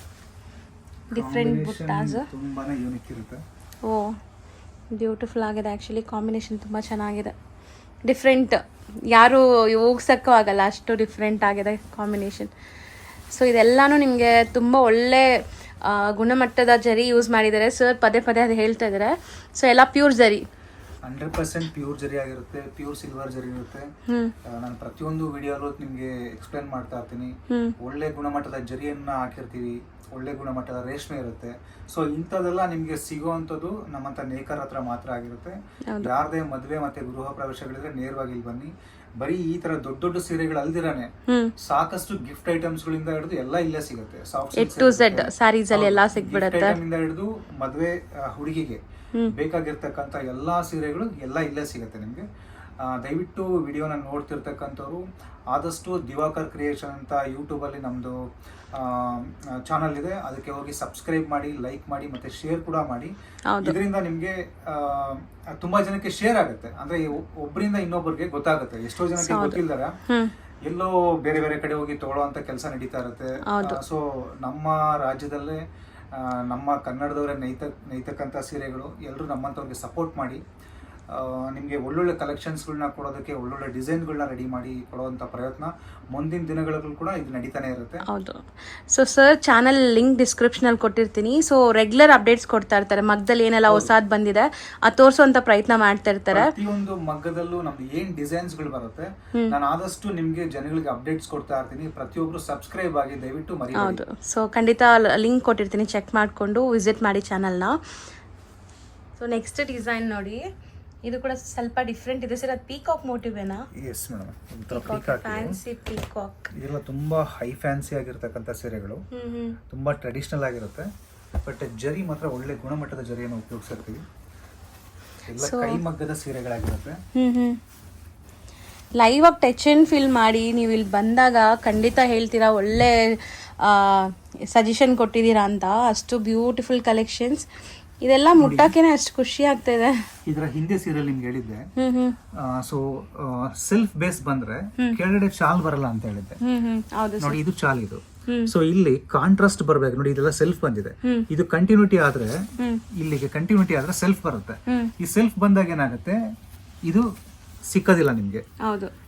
ಡಿಫ್ರೆಂಟ್ ಬುಟ್ಟಾಸ್, ತುಂಬಾನೇ ಯೂನಿಕ್ ಇರುತ್ತೆ. ಓ, ಬ್ಯೂಟಿಫುಲ್ ಆಗಿದೆ ಆ್ಯಕ್ಚುಲಿ. ಕಾಂಬಿನೇಷನ್ ತುಂಬ ಚೆನ್ನಾಗಿದೆ, ಡಿಫ್ರೆಂಟ್. ಯಾರು ಹೋಗ್ಸೋಕ್ಕೂ ಆಗಲ್ಲ, ಅಷ್ಟು ಡಿಫ್ರೆಂಟ್ ಆಗಿದೆ ಕಾಂಬಿನೇಷನ್. ಸೊ ಇದೆಲ್ಲನೂ ನಿಮಗೆ ತುಂಬ ಒಳ್ಳೆ ಗುಣಮಟ್ಟದ ಜರಿ ಯೂಸ್ ಮಾಡಿದ್ದಾರೆ ಸರ್. ಪದೇ ಪದೇ ಅದು ಹೇಳ್ತಾ ಇದ್ದಾರೆ. ಸೊ ಎಲ್ಲ ಪ್ಯೂರ್ ಜರಿ, 100% ಪ್ಯೂರ್ ಜರಿ ಆಗಿರುತ್ತೆ. ಪ್ಯೂರ್ ಸಿಲ್ವರ್ ಜರಿ ಇರುತ್ತೆ. ನಾನು ಪ್ರತಿಯೊಂದು ವಿಡಿಯೋಲ್ಲೂ ನಿಮಗೆ ಎಕ್ಸ್ಪ್ಲೇನ್ ಮಾಡ್ತಾ ಇರ್ತೀನಿ. ಒಳ್ಳೆ ಗುಣಮಟ್ಟದ ಜರಿಯನ್ನ ಹಾಕಿರ್ತೀವಿ, ಒಳ್ಳೆ ಗುಣಮಟ್ಟದ ರೇಷ್ಮೆ ಇರುತ್ತೆ. ಸೊ ಇಂಥದ್ದೆಲ್ಲ ನಿಮ್ಗೆ ಸಿಗುವಂಥದ್ದು ನಮ್ಮಂತ ನೇಕರ್ ಹತ್ರ ಮಾತ್ರ ಆಗಿರುತ್ತೆ. ಯಾರದೇ ಮದುವೆ ಮತ್ತೆ ಗೃಹ ಪ್ರವೇಶಗಳಿದ್ರೆ ನೇರವಾಗಿ ಇಲ್ಲಿ ಬನ್ನಿ. ಬರೀ ಈ ತರ ದೊಡ್ಡ ದೊಡ್ಡ ಸೀರೆಗಳು ಅಲ್ದಿರಾನೆ ಸಾಕಷ್ಟು ಗಿಫ್ಟ್ ಐಟಮ್ಸ್ ಗಳಿಂದ ಹಿಡಿದು ಎಲ್ಲ ಇಲ್ಲೇ ಸಿಗುತ್ತೆ. ಹಿಡಿದು ಮದುವೆ ಹುಡುಗಿಗೆ ಬೇಕಾಗಿರ್ತಕ್ಕಂಥ ಎಲ್ಲಾ ಸೀರೆಗಳು ಎಲ್ಲ ಇಲ್ಲೇ ಸಿಗುತ್ತೆ ನಿಮ್ಗೆ. ದಯವಿಟ್ಟು ವಿಡಿಯೋನ ನೋಡ್ತಿರ್ತಕ್ಕಂಥವ್ರು ಆದಷ್ಟು ದಿವಾಕರ್ ಕ್ರಿಯೇಷನ್ ಅಂತ ಯೂಟ್ಯೂಬಲ್ಲಿ ನಮ್ಮದು ಚಾನಲ್ ಇದೆ, ಅದಕ್ಕೆ ಹೋಗಿ ಸಬ್ಸ್ಕ್ರೈಬ್ ಮಾಡಿ, ಲೈಕ್ ಮಾಡಿ, ಮತ್ತೆ ಶೇರ್ ಕೂಡ ಮಾಡಿ. ಇದರಿಂದ ನಿಮಗೆ ತುಂಬಾ ಜನಕ್ಕೆ ಶೇರ್ ಆಗುತ್ತೆ. ಅಂದ್ರೆ ಒಬ್ಬರಿಂದ ಇನ್ನೊಬ್ಬರಿಗೆ ಗೊತ್ತಾಗುತ್ತೆ. ಎಷ್ಟೋ ಜನಕ್ಕೆ ಗೊತ್ತಿಲ್ದಾರ ಎಲ್ಲೋ ಬೇರೆ ಬೇರೆ ಕಡೆ ಹೋಗಿ ತಗೊಳ್ಳೋಂಥ ಕೆಲಸ ನಡೀತಾ ಇರುತ್ತೆ. ಸೊ ನಮ್ಮ ರಾಜ್ಯದಲ್ಲೇ ನಮ್ಮ ಕನ್ನಡದವರೇ ನೈತಕ್ಕಂಥ ಸೀರೆಗಳು ಎಲ್ಲರೂ ನಮ್ಮಂಥವ್ರಿಗೆ ಸಪೋರ್ಟ್ ಮಾಡಿ ನಿಮಗೆ ಒಳ್ಳೊಳ್ಳೆ ಕಲೆಕ್ಷನ್ಸ್ಗಳನ್ನ ಕೊಡೋದಕ್ಕೆ, ಒಳ್ಳೊಳ್ಳೆ ಡಿಸೈನ್ಗಳನ್ನ ರೆಡಿ ಮಾಡಿ ಕೊಡುವಂಥ ಪ್ರಯತ್ನ ಮುಂದಿನ ದಿನಗಳಲ್ಲೂ ಕೂಡ ಇದು ನಡೀತಾನೆ ಇರುತ್ತೆ. ಹೌದು. ಸೊ ಸರ್ ಚಾನಲ್ ಲಿಂಕ್ ಡಿಸ್ಕ್ರಿಪ್ಷನಲ್ಲಿ ಕೊಟ್ಟಿರ್ತೀನಿ. ಸೊ ರೆಗ್ಯುಲರ್ ಅಪ್ಡೇಟ್ಸ್ ಕೊಡ್ತಾ ಇರ್ತಾರೆ. ಮಗ್ಗದಲ್ಲಿ ಏನೆಲ್ಲ ಹೊಸಾದ್ ಬಂದಿದೆ ಅದು ತೋರಿಸುವಂತ ಪ್ರಯತ್ನ ಮಾಡ್ತಾ ಇರ್ತಾರೆ. ಪ್ರತಿಯೊಂದು ಮಗ್ಗದಲ್ಲೂ ನಮ್ದು ಏನ್ ಡಿಸೈನ್ಸ್ಗಳು ಬರುತ್ತೆ ನಾನು ಆದಷ್ಟು ನಿಮಗೆ ಜನಗಳಿಗೆ ಅಪ್ಡೇಟ್ಸ್ ಕೊಡ್ತಾ ಇರ್ತೀನಿ. ಪ್ರತಿಯೊಬ್ರು ಸಬ್ಸ್ಕ್ರೈಬ್ ಆಗಿ ದಯವಿಟ್ಟು ಮರಿಬೇಡಿ. ಹೌದು. ಸೊ ಖಂಡಿತ ಲಿಂಕ್ ಕೊಟ್ಟಿರ್ತೀನಿ, ಚೆಕ್ ಮಾಡಿಕೊಂಡು ವಿಸಿಟ್ ಮಾಡಿ ಚಾನಲ್ನ. ಸೊ ನೆಕ್ಸ್ಟ್ ಡಿಸೈನ್ ನೋಡಿ, ಇದು ಕೂಡ ಸ್ವಲ್ಪ ಡಿಫ್ರೆಂಟ್ ಇದೆ ಸರ್. ಅದು ಪೀಕಾಕ್ ಮೋಟಿವ್ ಏನಾ? Yes madam, fancy peacock. ಇದೆಲ್ಲ ತುಂಬಾ ಹೈ ಫ್ಯಾನ್ಸಿ ಆಗಿರ್ತಕ್ಕಂಥ ಸೀರೆಗಳು, ತುಂಬಾ ಟ್ರೆಡಿಷನಲ್ ಆಗಿರುತ್ತೆ. ಬಟ್ ಜರಿ ಮಾತ್ರ ಒಳ್ಳೆ ಗುಣಮಟ್ಟದ ಜರಿಯನ್ನು ಉಪಯೋಗಿಸಿರ್ತೀವಿ. ಎಲ್ಲ ಕೈಮಗ್ಗದ ಸೀರೆಗಳಾಗಿರುತ್ತೆ. ಲೈವ್ ಆಗಿ ಟಚ್ ಅಂಡ್ ಫೀಲ್ ಮಾಡಿ ನೀವು ಇಲ್ಲಿ ಬಂದಾಗ ಖಂಡಿತ ಹೇಳ್ತೀರಾ ಒಳ್ಳೆ ಸಜೆಷನ್ ಕೊಟ್ಟಿದ್ದೀರಾ ಅಂತ. ಅಷ್ಟು ಬ್ಯೂಟಿಫುಲ್ ಕಲೆಕ್ಷನ್ಸ್. ಇದೆಲ್ಲ ಮುಟ್ಟಕ್ಕೇನೆ ಅಷ್ಟು ಖುಷಿ ಆಗ್ತಾ ಇದೆ. ಇದರ ಹಿಂದೆ ಸೀರಿಯಲ್ ನಿಮ್ಗೆ ಹೇಳಿದ್ದೆ. ಸೊ ಸೆಲ್ಫ್ ಬೇಸ್ ಬಂದ್ರೆ ಕೆಳಗಡೆ ಚಾಲ್ ಬರಲ್ಲ ಅಂತ ಹೇಳಿದ್ದೆ ನೋಡಿ. ಇದು ಚಾಲ್, ಇದು. ಸೊ ಇಲ್ಲಿ ಕಾಂಟ್ರಾಸ್ಟ್ ಬರ್ಬೇಕು ನೋಡಿ. ಇದೆಲ್ಲ ಸೆಲ್ಫ್ ಬಂದಿದೆ. ಇದು ಕಂಟಿನ್ಯೂಟಿ ಆದ್ರೆ ಇಲ್ಲಿಗೆ ಕಂಟಿನ್ಯೂಟಿ ಆದ್ರೆ ಸೆಲ್ಫ್ ಬರುತ್ತೆ. ಈ ಸೆಲ್ಫ್ ಬಂದಾಗ ಏನಾಗುತ್ತೆ, ಇದು ಸಿಕ್ಕದಿಲ್ಲ ನಿಮ್ಗೆ.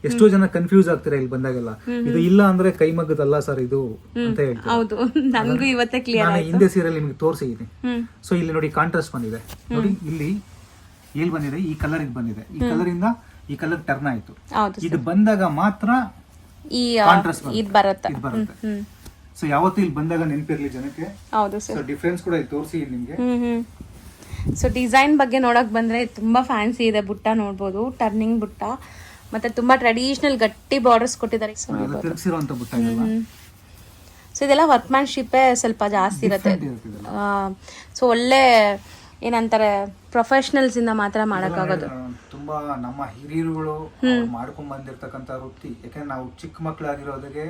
ಎಷ್ಟೋ ಜನ ಕನ್ಫ್ಯೂಸ್ ಆಗ್ತೀರಾ ಇಲ್ಲಿ ಬಂದಾಗೆಲ್ಲ. ಇದು ಇಲ್ಲ ಅಂದ್ರೆ ಕೈಮಗ್ಗದಲ್ಲ ಸರ್ ಇದು ಅಂತ ಹೇಳ್ತಾರೆ. ನಾನು ಹಿಂದೆ ಸೀರಿಯಲ್ ನಿಮ್ಗೆ ತೋರಿಸಿದ್ದೀನಿ. ಸೊ ಇಲ್ಲಿ ನೋಡಿ ಕಾಂಟ್ರಾಸ್ಟ್ ಬಂದಿದೆ ನೋಡಿ. ಇಲ್ಲಿ ಎಲ್ಲಿ ಬಂದಿದೆ, ಈ ಕಲರ್ ಬಂದಿದೆ. ಈ ಕಲರ್ ಇಂದ ಈ ಕಲರ್ ಟರ್ನ್ ಆಯ್ತು. ಇದು ಬಂದಾಗ ಮಾತ್ರ ಕಾಂಟ್ರಾಸ್ಟ್ ಬರುತ್ತೆ. ಸೊ ಯಾವತ್ತೂ ಇಲ್ಲಿ ಬಂದಾಗ ನೆನಪಿರ್ಲಿ ಜನಕ್ಕೆ. ಡಿಫ್ರೆನ್ಸ್ ಕೂಡ ಇಲ್ಲಿ ತೋರಿಸಿ ನಿಮ್ಗೆ. ಸೊ ಡಿಸೈನ್ ಬಗ್ಗೆ ನೋಡಕ್ ಬಂದ್ರೆ ತುಂಬಾ ಫ್ಯಾನ್ಸಿ ಇದೆ. ಬುಟ್ಟ ನೋಡ್ಬೋದು, ಟರ್ನಿಂಗ್ ಬುಟ್ಟ, ಮತ್ತೆ ತುಂಬಾ ಟ್ರೆಡಿಷನಲ್ ಗಟ್ಟಿ ಬಾರ್ಡರ್ಸ್ ಕೊಟ್ಟಿದ್ದಾರೆ. ಸೊ ಇದೆಲ್ಲ ವರ್ಕ್ಮ್ಯಾನ್ಶಿಪ್ ಸ್ವಲ್ಪ ಜಾಸ್ತಿ ಇರುತ್ತೆ. ಸೊ ಒಳ್ಳೆ ಏನಂತಾರೆ ಪ್ರೊಫೆಷ್ನಲ್ಸಿಂದ ಮಾತ್ರ ಮಾಡೋಕ್ಕಾಗೋದು. ತುಂಬಾ ನಮ್ಮ ಹಿರಿಯರುಗಳು ಅವ್ರು ಮಾಡ್ಕೊಂಡ್ ಬಂದಿರ್ತಕ್ಕಂಥ ವೃತ್ತಿ. ಯಾಕಂದ್ರೆ ನಾವು ಚಿಕ್ಕ ಮಕ್ಕಳಾಗಿರೋದಕ್ಕೆ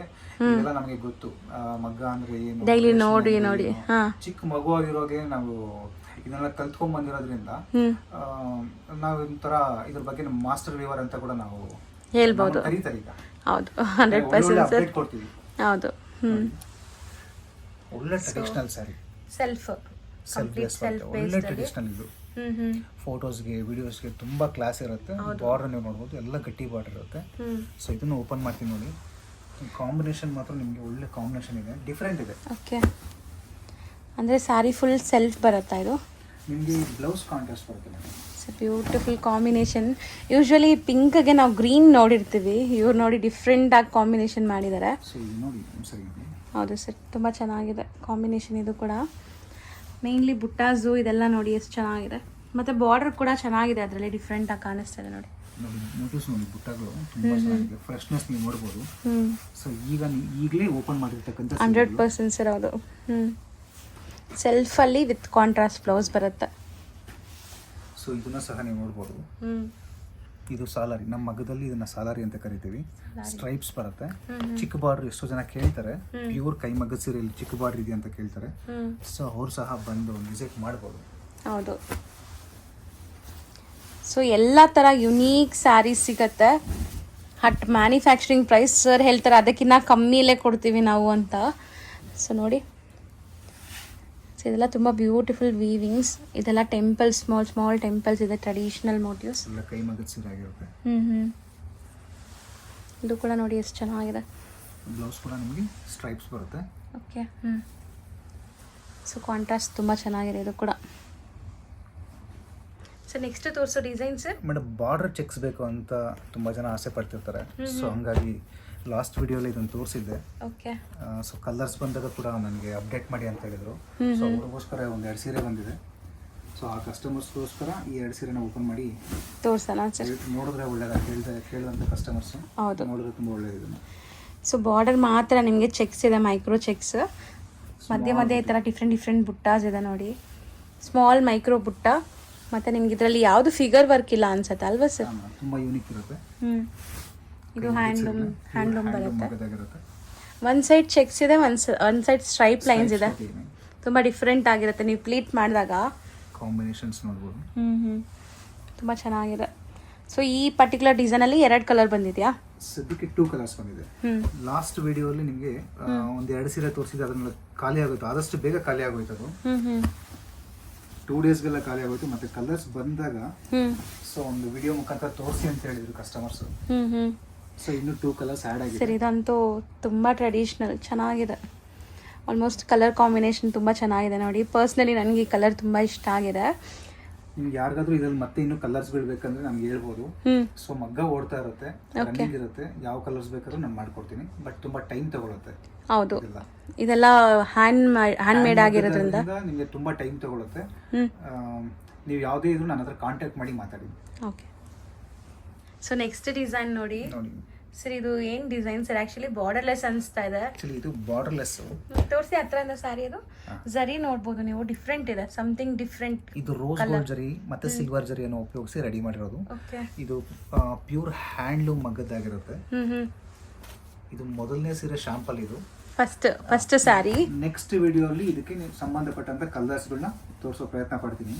ಇದೆಲ್ಲ ನಮಗೆ ಗೊತ್ತು. ಮಗ್ಗ ಅಂದ್ರೆ ಏನು, ಡೈಲಿ ನೋಡಿ ಚಿಕ್ಕ ಮಗು ಆಗಿರೋಗೆ ನಾವು ಇದನ್ನೆಲ್ಲ ಕಲ್ತ್ಕೊಂಡ್ ಬಂದಿರೋದ್ರಿಂದ ನಾವು ಒಂಥರ ಇದ್ರ ಬಗ್ಗೆ ಮಾಸ್ಟರ್ ವೀವರ್ ಅಂತ ಕೂಡ ನಾವು ಹೇಳ್ಬೋದು. ಕರೀತಾರೆ ಈಗ. ಹೌದು, 100% ಸರ್. ಕೊಡ್ತೀವಿ. ಹೌದು. ಒಳ್ಳೆ ಟ್ರೆಡಿಷನಲ್ ಸ್ಯಾರಿ, ಸೆಲ್ಫ್ ಒಳ್ಳೆ ಟ್ರೆಡಿಷನಲ್. ಇದು ಫೋಟೋಸ್ಗೆ ವಿಡಿಯೋಸ್ಗೆ ತುಂಬಾ ಕ್ಲಾಸ್ ಇರುತ್ತೆ. ಬಾರ್ಡರ್ ನೀವು ನೋಡ್ಬೋದು, ಎಲ್ಲ ಗಟ್ಟಿ ಬಾರ್ಡರ್ ಇರುತ್ತೆ. ಸೊ ಇದನ್ನು ಓಪನ್ ಮಾಡ್ತೀನಿ ನೋಡಿ. ಕಾಂಬಿನೇಷನ್ ಮಾತ್ರ ನಿಮಗೆ ಒಳ್ಳೆ ಕಾಂಬಿನೇಷನ್ ಇದೆ, ಡಿಫ್ರೆಂಟ್ ಇದೆ. ಓಕೆ, ಅಂದರೆ ಸ್ಯಾರಿ ಫುಲ್ ಸೆಲ್ಫ್ ಬರುತ್ತಾ ಇದು? ನಿಮಗೆ ಬ್ಲೌಸ್ ಕಾಂಟ್ರಾಸ್ಟ್ ಬರುತ್ತೆ. Beautiful combination. ಯೂಶ್ವಲಿ ಪಿಂಕ್ಗೆ ನಾವು ಗ್ರೀನ್ ನೋಡಿರ್ತೀವಿ, ಇವ್ರು ನೋಡಿ ಡಿಫ್ರೆಂಟ್ ಆಗಿ ಕಾಂಬಿನೇಷನ್ ಮಾಡಿದ್ದಾರೆ. ಸೊ ಇದು ನೋಡಿ ಸರಿ. ಹೌದು ಸರ್, ತುಂಬ ಚೆನ್ನಾಗಿದೆ ಕಾಂಬಿನೇಷನ್ ಇದು ಕೂಡ. ಮೇನ್ಲಿ ಬುಟ್ಟಾಸು ಇದೆಲ್ಲ ನೋಡಿ ಎಷ್ಟು ಚೆನ್ನಾಗಿದೆ. ಮತ್ತು ಬಾರ್ಡರ್ ಕೂಡ ಚೆನ್ನಾಗಿದೆ, ಅದರಲ್ಲಿ ಡಿಫ್ರೆಂಟಾಗಿ ಕಾಣಿಸ್ತಾ ಇದೆ ನೋಡಿ. ನೋಟಿಸ್ ನೋಡಿ, ಬುಟ್ಟಗಳು ತುಂಬ ಚೆನ್ನಾಗಿದೆ, ಫ್ರೆಶ್ನೆಸ್ ನೀವು ನೋಡ್ಬೋದು. ಸೊ ಈಗಲೇ ಓಪನ್ ಮಾಡಿರ್ತಕ್ಕಂಥ 100% ಸರ್. ಹೌದು. ಸೆಲ್ಫಲ್ಲಿ ವಿತ್ ಕಾಂಟ್ರಾಸ್ಟ್ ಬ್ಲೌಸ್ ಬರುತ್ತೆ. ಸೊ ಇದನ್ನ ಸಹ ನೀವು ನೋಡ್ಬೋದು. ಇದು ಸಾಲಾರಿ, ನಮ್ಮ ಮಗದಲ್ಲಿ ಇದನ್ನ ಸಾಲಾರಿ ಅಂತ ಕರಿತೀವಿ. ಸ್ಟ್ರೈಪ್ಸ್ ಬರುತ್ತೆ, ಚಿಕ್ಕ ಬಾರ್ಡರ್. ಎಷ್ಟೋ ಜನ ಕೇಳ್ತಾರೆ ಪ್ಯೂರ್ ಕೈ ಮಗ್ಗದ ಸೀರೆಯಲ್ಲಿ ಚಿಕ್ಕ ಬಾರ್ಡರ್ ಇದೆಯಾ ಅಂತ ಕೇಳ್ತಾರೆ. ಸೊ ಅವ್ರು ಸಹ ಬಂದು ವಿಸಿಟ್ ಮಾಡ್ಬೋದು. ಹೌದು. ಸೊ ಎಲ್ಲ ಥರ ಯುನೀಕ್ ಸ್ಯಾರೀಸ್ ಸಿಗತ್ತೆ ಅಟ್ ಮ್ಯಾನುಫ್ಯಾಕ್ಚರಿಂಗ್ ಪ್ರೈಸ್. ಸರ್ ಹೇಳ್ತಾರೆ ಅದಕ್ಕಿಂತ ಕಮ್ಮಿಯಲ್ಲೇ ಕೊಡ್ತೀವಿ ನಾವು ಅಂತ. ಸೊ ನೋಡಿ, ಸೊ ಇದೆಲ್ಲ ತುಂಬ ಬ್ಯೂಟಿಫುಲ್ ವೀವಿಂಗ್ಸ್. ಇದೆಲ್ಲ ಟೆಂಪಲ್ಸ್, ಸ್ಮಾಲ್ ಟೆಂಪಲ್ಸ್ ಇದೆ, ಟ್ರೆಡಿಷನಲ್ ಮೋಟಿವ್ಸ್. ಎಲ್ಲ ಕೈ ಮಗ್ಗದ ಸೀರೆ ಆಗಿರುತ್ತೆ. ಇದು ಕೂಡ ನೋಡಿ ಎಷ್ಟು ಚೆನ್ನಾಗಿದೆ. ಬ್ಲೌಸ್ ಕೂಡ ನಿಮಗೆ ಸ್ಟ್ರೈಪ್ಸ್ ಬರುತ್ತೆ. ಓಕೆ. ಸೊ ಕಾಂಟ್ರಾಸ್ಟ್ ತುಂಬ ಚೆನ್ನಾಗಿದೆ ಇದು ಕೂಡ. ಸೊ ನೆಕ್ಸ್ಟ್ ತೋರಿಸೋ ಡಿಸೈನ್ಸ್ ಮೇಡಮ್, ಬಾರ್ಡರ್ ಚೆಕ್ಸ್ ಬೇಕು ಅಂತ ತುಂಬ ಜನ ಆಸೆ ಪಡ್ತಿರ್ತಾರೆ. ಸೊ ಹಂಗಾಗಿ ಲಾಸ್ಟ್ ವಿಡಿಯೋಲಿ ಇದನ್ನು ತೋರಿಸಿದ್ದೆ. ಓಕೆ. ಸೊ ಕಲರ್ಸ್ ಬಂದಾಗ ಕೂಡ ನನಗೆ ಅಪ್ಡೇಟ್ ಮಾಡಿ ಅಂತ ಹೇಳಿದ್ರು. ಸೊ ಅವ್ರಿಗೋಸ್ಕರ ಒಂದು 2 ಸೀರೆ ಬಂದಿದೆ. ಸೊ ಆ ಕಸ್ಟಮರ್ಸ್ಗೋಸ್ಕರ ಈ 2 ಸೀರೆನ ಓಪನ್ ಮಾಡಿ ತೋರಿಸೋಣ ಸರ್. ನೋಡಿದ್ರೆ ಒಳ್ಳೇದಾಗಿ ಕೇಳಿದಂಥ ಕಸ್ಟಮರ್ಸ್ ಹೌದು, ನೋಡಿದ್ರೆ ತುಂಬ ಒಳ್ಳೆಯದು. ಸೊ ಬಾರ್ಡರ್ ಮಾತ್ರ ನಿಮಗೆ ಚೆಕ್ಸ್ ಇದೆ, ಮೈಕ್ರೋ ಚೆಕ್ಸ್. ಮಧ್ಯೆ ಈ ಥರ ಡಿಫ್ರೆಂಟ್ ಬುಟ್ಟಾಸ್ ಇದೆ ನೋಡಿ, ಸ್ಮಾಲ್ ಮೈಕ್ರೋ ಬುಟ್ಟ. ಮತ್ತು ನಿಮ್ಗೆ ಇದರಲ್ಲಿ ಯಾವುದು ಫಿಗರ್ ವರ್ಕ್ ಇಲ್ಲ ಅನ್ಸುತ್ತೆ ಅಲ್ವಾ ಸರ್? ತುಂಬ ಯೂನಿಕ್ ಇರುತ್ತೆ. ಇದು ಹ್ಯಾಂಡ್ಲೂಮ್ ಬರುತ್ತೆ. ಒಂದು ಸೈಡ್ ಚೆಕ್ಸ್ ಇದೆ, ಒಂದು ಸೈಡ್ ಸ್ಟ್ರೈಪ್ ಲೈನ್ಸ್ ಇದೆ. ತುಂಬ ಡಿಫ್ರೆಂಟ್ ಆಗಿರುತ್ತೆ ನೀವು ಪ್ಲೀಟ್ ಮಾಡಿದಾಗ. ಕಾಂಬಿನೇಷನ್ಸ್ ನೋಡ್ಬೋದು. ತುಂಬ ಚೆನ್ನಾಗಿದೆ. ಸೊ ಈ ಪರ್ಟಿಕ್ಯುಲರ್ ಡಿಸೈನಲ್ಲಿ 2 ಕಲರ್ ಬಂದಿದೆಯಾ? ಸದ್ಯಕ್ಕೆ 2 ಕಲರ್ಸ್ ಬಂದಿದೆ. ಲಾಸ್ಟ್ ವಿಡಿಯೋಲಿ ನಿಮಗೆ ಒಂದು 2 ಸೀರೆ ತೋರಿಸಿದ್ರೆ ಅದನ್ನ ಖಾಲಿ ಆಗೋಯ್ತು, ಆದಷ್ಟು ಬೇಗ ಖಾಲಿ ಆಗೋಯ್ತು. ಅದು 2 ಡೇಸ್ಗೆಲ್ಲ ಖಾಲಿ ಆಗೋಯ್ತು. ಮತ್ತೆ ಕಲರ್ಸ್ ಬಂದಾಗ ಸೊ ಒಂದು ವಿಡಿಯೋ ಮುಖಾಂತರ ತೋರಿಸಿ ಅಂತ ಹೇಳಿದ್ರು ಕಸ್ಟಮರ್ಸ್. ಸೊ ಇನ್ನು 2 ಕಲರ್ಸ್ ಆ್ಯಡ್ ಆಗಿದೆ ಸರ್. ಇದಂತೂ ತುಂಬ ಟ್ರೆಡಿಷ್ನಲ್, ಚೆನ್ನಾಗಿದೆ. ಆಲ್ಮೋಸ್ಟ್ ಕಲರ್ ಕಾಂಬಿನೇಷನ್ ತುಂಬ ಚೆನ್ನಾಗಿದೆ ನೋಡಿ. ಪರ್ಸ್ನಲಿ ನನಗೆ ಈ ಕಲರ್ ತುಂಬ ಇಷ್ಟ ಆಗಿದೆ. ನಿಮ್ಗೆ ಯಾರಿಗಾದ್ರೂ ಇದ್ರಲ್ಲಿ ಮತ್ತೆ ಇನ್ನೂ ಕಲರ್ಸ್ ಬೇಕಂದ್ರೆ ನಮ್ಗೆ ಹೇಳ್ಬೋದು. ಸೊ ಮಗ್ಗ ಓಡ್ತಾ ಇರುತ್ತೆ, ರನ್ನಿಂಗ್ ಇರುತ್ತೆ, ಯಾವ ಕಲರ್ಸ್ ಬೇಕಾದ್ರೂ ನಾನು ಮಾಡ್ಕೊಡ್ತೀನಿ. ಬಟ್ ತುಂಬಾ ಟೈಮ್ ತಗೊಳುತ್ತೆ. ಹೌದು, ಇದೆಲ್ಲ ಹ್ಯಾಂಡ್ ಮೇಡ್ ಆಗಿರೋದ್ರಿಂದ ನಿಮಗೆ ತುಂಬಾ ಟೈಮ್ ತಗೊಳುತ್ತೆ. ನೀವು ಯಾವುದೇ ಇದ್ರೂ ನನ್ನ ಹತ್ರ ಕಾಂಟ್ಯಾಕ್ಟ್ ಮಾಡಿ ಮಾತಾಡಿ. ಓಕೆ. ಸೊ ನೆಕ್ಸ್ಟ್ ಡಿಸೈನ್ ನೋಡಿ ಸರ್. ಇದು ಏನ್ ಡಿಸೈನ್ ಸರ್? ಆಕ್ಚುಲಿ ಬಾರ್ಡರ್ಲೆಸ್ ಅನಿಸ್ತಾ ಇದೆ. ಇದು ಬಾರ್ಡರ್ಲೆಸ್. ತೋರಿಸಿ ಹತ್ರದಿಂದ ಸಾರಿ. ಅದು ಜರಿ ನೋಡ್ಬೋದು ನೀವು, ಡಿಫ್ರೆಂಟ್ ಇದೆ, ಸಮಥಿಂಗ್ ಡಿಫ್ರೆಂಟ್. ಇದು ರೋಸ್ ಗೋಲ್ಡ್ ಜರಿ ಮತ್ತೆ ಸಿಲ್ವರ್ ಜರಿಯನ್ನು ಉಪಯೋಗಿಸಿ ರೆಡಿ ಮಾಡಿರೋದು. ಇದು ಪ್ಯೂರ್ ಹ್ಯಾಂಡ್ಲೂಮ್ ಮಗ್ಗದಾಗಿರುತ್ತೆ. ಇದು ಮೊದಲನೇ ಸೀರೆ ಶಾಂಪಲ್. ಇದು ಫಸ್ಟ್ ಸ್ಯಾರಿ. ನೆಕ್ಸ್ಟ್ ವಿಡಿಯೋಲಿ ಇದಕ್ಕೆ ಸಂಬಂಧಪಟ್ಟಂತ ಕಲರ್ಸ್ಗಳನ್ನ ತೋರಿಸೋ ಪ್ರಯತ್ನ ಪಡ್ತೀನಿ.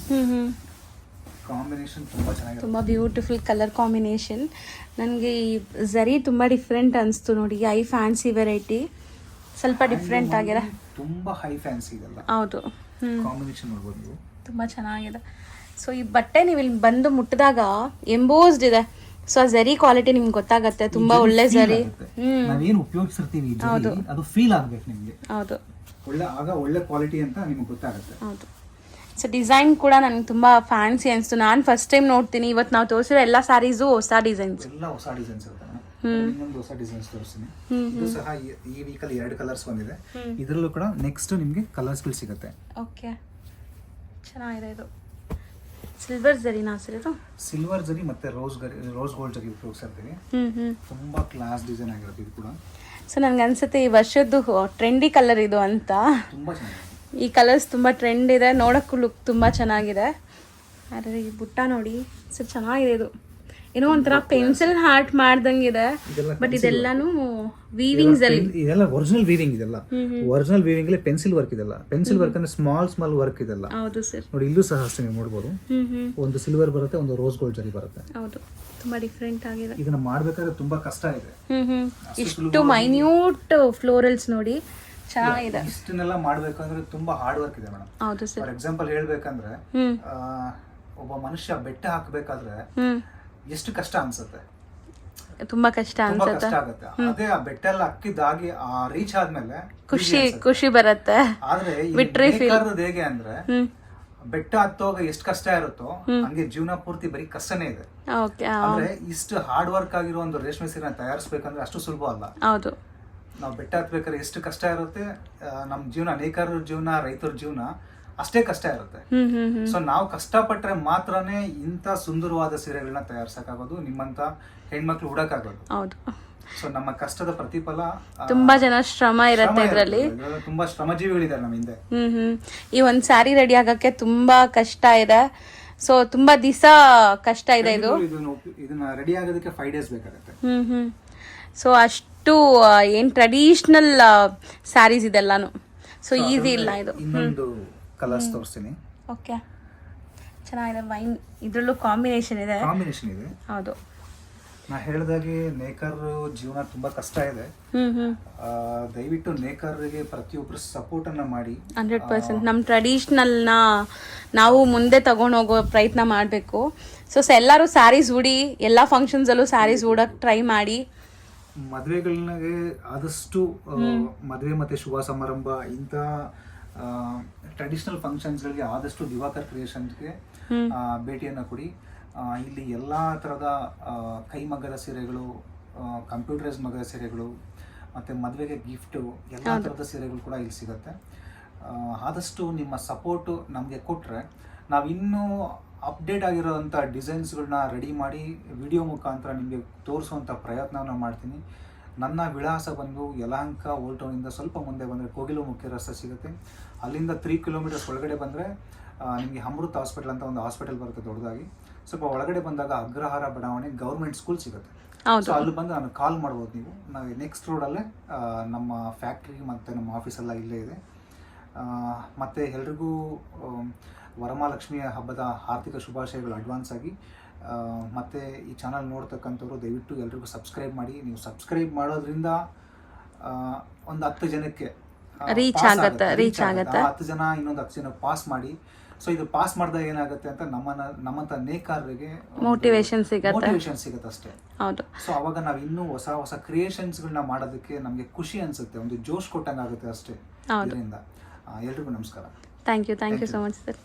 ಕಾಂಬಿನೇಷನ್ ತುಂಬ ಚೆನ್ನಾಗಿದೆ, ತುಂಬ ಬ್ಯೂಟಿಫುಲ್ ಕಲರ್ ಕಾಂಬಿನೇಷನ್. ನನಗೆ ಈ ಝರಿ ತುಂಬ ಡಿಫ್ರೆಂಟ್ ಅನಿಸ್ತು ನೋಡಿ. ಐ ಫ್ಯಾನ್ಸಿ ವೆರೈಟಿ, ಸ್ವಲ್ಪ ಡಿಫ್ರೆಂಟ್ ಆಗಿದೆ. ತುಂಬ ಹೈ ಫ್ಯಾನ್ಸಿ ಇದೆಲ್ಲ. ಹೌದು, ಕಾಂಬಿನೇಷನ್ ನೋಡ್ಬೋದು ನೀವು, ತುಂಬ ಚೆನ್ನಾಗಿದೆ. ಸೊ ಈ ಬಟ್ಟೆ ನೀವು ಇಲ್ಲಿ ಬಂದು ಮುಟ್ಟಿದಾಗ ಎಂಬೋಸ್ಡ್ ಇದೆ. ಸೊ ಆ ಝರಿ ಕ್ವಾಲಿಟಿ ನಿಮ್ಗೆ ಗೊತ್ತಾಗತ್ತೆ, ತುಂಬಾ ಒಳ್ಳೆ ಝರಿ. ನಾವೇನು ಉಪಯೋಗಿಸಿರ್ತೀವಿ ಅದು ಫೀಲ್ ಆಗ್ಬೇಕು ನಿಮಗೆ. ಹೌದು, ಒಳ್ಳೆ ಕ್ವಾಲಿಟಿ ಅಂತ ನಿಮ್ಗೆ ಗೊತ್ತಾಗುತ್ತೆ. ಹೌದು. ಸೊ ಡಿಸೈನ್ ಕೂಡ ನನಗೆ ತುಂಬ ಫ್ಯಾನ್ಸಿ ಅನಿಸ್ತು. ನಾನು ಫಸ್ಟ್ ಟೈಮ್ ನೋಡ್ತೀನಿ. ಇವತ್ತು ನಾವು ತೋರಿಸಿರೋ ಎಲ್ಲ ಸ್ಯಾರೀಸು ಹೊಸ ಡಿಸೈನ್ಸ್. ಎಲ್ಲ ಹೊಸ ಡಿಸೈನ್ಸ್ ಇರುತ್ತೆ. ಇನ್ನೊಂದು ಹೊಸ ಡಿಸೈನ್ಸ್ ತೋರಿಸ್ತೀನಿ. ಇದು ಸಹ ಈ ವೀಕಲ್ಲಿ 2 ಕಲರ್ಸ್ ಬಂದಿದೆ. ಇದರಲ್ಲೂ ಕೂಡ ನೆಕ್ಸ್ಟ್ ನಿಮಗೆ ಕಲರ್ಸ್ಗಳು ಸಿಗುತ್ತೆ. ಓಕೆ, ಚೆನ್ನಾಗಿದೆ. ಇದು ಸಿಲ್ವರ್ ಜರಿನಾ ಸರ್? ಇದು ಸಿಲ್ವರ್ ಜರಿ ಮತ್ತೆ ರೋಸ್ ಗೋಲ್ಡ್ ಜರಿ ಉಪಯೋಗಿಸಿರ್ತೀವಿ. ತುಂಬಾ ಕ್ಲಾಸ್ ಡಿಸೈನ್ ಆಗಿರುತ್ತೆ ಇದು ಕೂಡ. ಸೊ ನನಗೆ ಅನ್ಸುತ್ತೆ ಈ ವರ್ಷದ್ದು ಟ್ರೆಂಡಿ ಕಲರ್ ಇದು ಅಂತ. ತುಂಬಾ ಚೆನ್ನಾಗಿದೆ. ಈ ಕಲರ್ಸ್ ತುಂಬ ಟ್ರೆಂಡ್ ಇದೆ, ನೋಡೋಕ್ಕೂ ಲುಕ್ ತುಂಬ ಚೆನ್ನಾಗಿದೆ. ಆದರೆ ಈ ಬುಟ್ಟ ನೋಡಿ ಸೊ ಚೆನ್ನಾಗಿದೆ. ಇದು ಏನೋ ಒಂಥರ ಪೆನ್ಸಿಲ್ ಹಾರ್ಟ್ ಮಾಡ್ದಂಗಿದೆ, ಬಟ್ ಇದೆಲ್ಲಾನು ವೀವಿಂಗ್ಸ್ ಅಲ್ಲಿ. ಇದೆಲ್ಲ ಒರಿಜಿನಲ್ ವೀವಿಂಗ್, ಇದೆಲ್ಲ ಒರಿಜಿನಲ್ ವೀವಿಂಗ್ ಅಲ್ಲಿ ಪೆನ್ಸಿಲ್ ವರ್ಕ್ ಇದೆಲ್ಲ. ಪೆನ್ಸಿಲ್ ವರ್ಕ್ ಅಂದ್ರೆ ಸ್ಮಾಲ್ ವರ್ಕ್ ಇದೆಲ್ಲ. ಹೌದು ಸರ್. ನೋಡಿ ಇಲ್ಲೂ ಸಹ ಅಷ್ಟೇ ನೀವು ನೋಡ್ಬೋದು, ಒಂದು ಸಿಲ್ವರ್ ಬರುತ್ತೆ, ಒಂದು ರೋಸ್ ಗೋಲ್ಡ್ ಜರಿ ಬರುತ್ತೆ. ಹೌದು, ತುಂಬಾ ಡಿಫ್ರೆಂಟ್ ಆಗಿದೆ. ಇದನ್ನ ಮಾಡ್ಬೇಕಾದ್ರೆ ತುಂಬಾ ಕಷ್ಟ ಇದೆ. ಇಷ್ಟು ಮೈನ್ಯೂಟ್ ಫ್ಲೋರಲ್ಸ್ ನೋಡಿ ಚೆನ್ನಾಗಿದೆ. ಇಷ್ಟನ್ನೆಲ್ಲ ಮಾಡ್ಬೇಕಂದ್ರೆ ತುಂಬಾ ಹಾರ್ಡ್ ವರ್ಕ್ ಇದೆ ಮೇಡಮ್. ಹೌದು ಸರ್. ಫಾರ್ ಎಕ್ಸಾಂಪಲ್ ಹೇಳ್ಬೇಕಂದ್ರೆ ಒಬ್ಬ ಮನುಷ್ಯ ಬೆಟ್ಟ ಹಾಕ್ಬೇಕಾದ್ರೆ ಎಷ್ಟು ಕಷ್ಟ ಅನ್ಸುತ್ತೆ, ತುಂಬಾ ಕಷ್ಟ ಅನ್ಸುತ್ತೆ. ಅದೇ ಆ ಬೆಟ್ಟ ಎಲ್ಲ ಹಕ್ಕಿದ್ದಾಗಿ ಆ ರೀಚ್ ಆದ್ಮೇಲೆ ಖುಷಿ ಬರುತ್ತೆ. ಆದ್ರೆ ಹೇಗೆ ಅಂದ್ರೆ ಬೆಟ್ಟ ಹತ್ತೋಗ ಎಷ್ಟು ಕಷ್ಟ ಇರುತ್ತೋ ಹಂಗೆ ಜೀವನ ಪೂರ್ತಿ ಬರೀ ಕಷ್ಟನೇ ಇದೆ. ಅಂದ್ರೆ ಇಷ್ಟು ಹಾರ್ಡ್ ವರ್ಕ್ ಆಗಿರೋ ಒಂದು ರೇಷ್ಮೆ ಸೀರೆನ ತಯಾರಿಸ್ಬೇಕಂದ್ರೆ ಅಷ್ಟು ಸುಲಭ ಅಲ್ಲ. ಹೌದು, ನಾವು ಬೆಟ್ಟ ಹತ್ಬೇಕಾದ್ರೆ ಎಷ್ಟು ಕಷ್ಟ ಇರುತ್ತೆ, ನಮ್ ಜೀವನ, ನೇಕಾರರ ಜೀವನ, ರೈತರ ಜೀವನ ಅಷ್ಟೇ ಕಷ್ಟ ಇರುತ್ತೆ. ಸೊ ನಾವು ಕಷ್ಟಪಟ್ರೆ ಮಾತ್ರನೇ ಇಂಥ ಸುಂದರವಾದ ಸೀರೆಗಳನ್ನ ತಯಾರಿಸಕ್ಕಾಗೋದು, ನಿಮ್ಮಂತ ಹೆಣ್ಮಕ್ಳು ಹುಡಕ್ಕಾಗೋದು. ಹೌದು. ಸೊ ನಮ್ಮ ಕಷ್ಟದ ಪ್ರತಿಫಲ ತುಂಬಾ ಜನ ಶ್ರಮ ಇರುತ್ತೆ ಇದರಲ್ಲಿ. ತುಂಬಾ ಶ್ರಮಜೀವಿಗಳಿದ್ದಾರೆ ನಮ್ಮ ಹಿಂದೆ. ಈ ಒಂದ್ ಸ್ಯಾರಿ ರೆಡಿ ಆಗಕ್ಕೆ ತುಂಬಾ ಕಷ್ಟ ಇದೆ. ಸೊ ತುಂಬಾ ದಿವಸ ಕಷ್ಟ ಇದೆ ಇದು. ಇದನ್ನ ರೆಡಿ ಆಗೋದಕ್ಕೆ 5 days ಬೇಕಾಗುತ್ತೆ. ಸೊ ಅಷ್ಟು ಏನ್ ಟ್ರೆಡಿಷನಲ್ ಸ್ಯಾರೀಸ್ ಇದೆಲ್ಲಾನು. ಸೊ ಈಸಿ ಇಲ್ಲ ಇದು. ಇನ್ನೊಂದು ಕಲರ್ಸ್ ತೋರಿಸ್ತೀನಿ. ಓಕೆ, ಚೆನ್ನಾಗಿದೆ. ವೈನ್ ಇದ್ರಲ್ಲೂ ಕಾಂಬಿನೇಷನ್ ಇದೆ. ಹೌದು, ನಾ ಹೇಳ್ದಾಗೆ ನೇಕಾರರು ಜೀವನ ತುಂಬಾ ಕಷ್ಟ ಇದೆ. ದಯವಿಟ್ಟು ನೇಕಾರರಿಗೆ ಪ್ರತಿಯೊಬ್ಬರು ಸಪೋರ್ಟ್ ಅನ್ನ ಮಾಡಿ 100% ನಮ್ಮ ಟ್ರೆಡಿಷನಲ್ ನ ನಾವು ಮುಂದೆ ತಗೊಂಡು ಹೋಗೋ ಪ್ರಯತ್ನ ಮಾಡಬೇಕು. ಸೊ ಎಲ್ಲರೂ ಸ್ಯಾರೀಸ್ ಉಡಿ, ಎಲ್ಲಾ ಫಂಕ್ಷನ್ಸ್ ಅಲ್ಲೂ ಸ್ಯಾರೀಸ್ ಉಡಕ್ ಟ್ರೈ ಮಾಡಿ. ಮದುವೆಗಳಿಗೆ ಆದಷ್ಟು ಮದುವೆ ಮತ್ತೆ ಶುಭ ಸಮಾರಂಭ ಇಂಥ ಟ್ರೆಡಿಷನಲ್ ಫಂಕ್ಷನ್ಸ್ಗಳಿಗೆ ಆದಷ್ಟು ದಿವಾಕರ್ ಕ್ರಿಯೇಷನ್ಸ್ಗೆ ಭೇಟಿಯನ್ನು ಕೊಡಿ. ಇಲ್ಲಿ ಎಲ್ಲ ಥರದ ಕೈಮಗ್ಗದ ಸೀರೆಗಳು, ಕಂಪ್ಯೂಟರೈಸ್ ಮಗ್ಗದ ಸೀರೆಗಳು, ಮತ್ತು ಮದುವೆಗೆ ಗಿಫ್ಟು ಎಲ್ಲ ಥರದ ಸೀರೆಗಳು ಕೂಡ ಇಲ್ಲಿ ಸಿಗುತ್ತೆ. ಆದಷ್ಟು ನಿಮ್ಮ ಸಪೋರ್ಟು ನಮಗೆ ಕೊಟ್ಟರೆ ನಾವು ಇನ್ನೂ ಅಪ್ಡೇಟ್ ಆಗಿರೋವಂಥ ಡಿಸೈನ್ಸ್ಗಳನ್ನ ರೆಡಿ ಮಾಡಿ ವಿಡಿಯೋ ಮುಖಾಂತರ ನಿಮಗೆ ತೋರಿಸುವಂಥ ಪ್ರಯತ್ನವನ್ನು ಮಾಡ್ತೀನಿ. ನನ್ನ ವಿಳಾಸ ಬಂದು ಯಲಹಂಕ ಓಲ್ಡ್ ಟೌನಿಂದ ಸ್ವಲ್ಪ ಮುಂದೆ ಬಂದರೆ ಕೋಗಿಲು ಮುಖ್ಯ ರಸ್ತೆ ಸಿಗುತ್ತೆ. ಅಲ್ಲಿಂದ 3 kilometers ಒಳಗಡೆ ಬಂದರೆ ನಿಮಗೆ ಅಮೃತ್ ಹಾಸ್ಪಿಟಲ್ ಅಂತ ಒಂದು ಹಾಸ್ಪಿಟಲ್ ಬರುತ್ತೆ ದೊಡ್ಡದಾಗಿ. ಸ್ವಲ್ಪ ಒಳಗಡೆ ಬಂದಾಗ ಅಗ್ರಹಾರ ಬಡಾವಣೆ ಗೌರ್ಮೆಂಟ್ ಸ್ಕೂಲ್ ಸಿಗುತ್ತೆ. ಸೊ ಅಲ್ಲಿ ಬಂದು ನಾನು ಕಾಲ್ ಮಾಡ್ಬೋದು ನೀವು. ನಾವು ನೆಕ್ಸ್ಟ್ ರೋಡಲ್ಲೇ ನಮ್ಮ ಫ್ಯಾಕ್ಟ್ರಿ ಮತ್ತು ನಮ್ಮ ಆಫೀಸೆಲ್ಲ ಇಲ್ಲೇ ಇದೆ. ಮತ್ತು ಎಲ್ರಿಗೂ ವರಮಹಾಲಕ್ಷ್ಮಿಯ ಹಬ್ಬದ ಆರ್ಥಿಕ ಶುಭಾಶಯಗಳು ಅಡ್ವಾನ್ಸ್ ಆಗಿ. ಮತ್ತು ಈ ಚಾನಲ್ ನೋಡ್ತಕ್ಕಂಥವ್ರು ದಯವಿಟ್ಟು ಎಲ್ರಿಗೂ ಸಬ್ಸ್ಕ್ರೈಬ್ ಮಾಡಿ. ನೀವು ಸಬ್ಸ್ಕ್ರೈಬ್ ಮಾಡೋದ್ರಿಂದ ಒಂದು 10 ಜನಕ್ಕೆ ರೀಚ್ ಆಗುತ್ತೆ. 10 ಜನ ಇನ್ನೊಂದು 10 ಜನ ಪಾಸ್ ಮಾಡಿ. ಸೊ ಇದು ಪಾಸ್ ಮಾಡಿದಾಗ ಏನಾಗುತ್ತೆ ಅಂತ ನಮ್ಮಂತ ನೇಕಾರರಿಗೆ ಮೋಟಿವೇಶನ್ ಸಿಗುತ್ತೆ ಅಷ್ಟೇ. ಹೌದು. ಸೊ ಅವಾಗ ನಾವು ಇನ್ನೂ ಹೊಸ ಕ್ರಿಯೇಷನ್ಸ್ಗಳನ್ನ ಮಾಡೋದಕ್ಕೆ ನಮಗೆ ಖುಷಿ ಅನ್ಸುತ್ತೆ, ಒಂದು ಜೋಶ್ ಕೊಟ್ಟಂಗೆ ಆಗುತ್ತೆ ಅಷ್ಟೇ. ಇದರಿಂದ ಎಲ್ರಿಗೂ ನಮಸ್ಕಾರ. Thank you so much sir.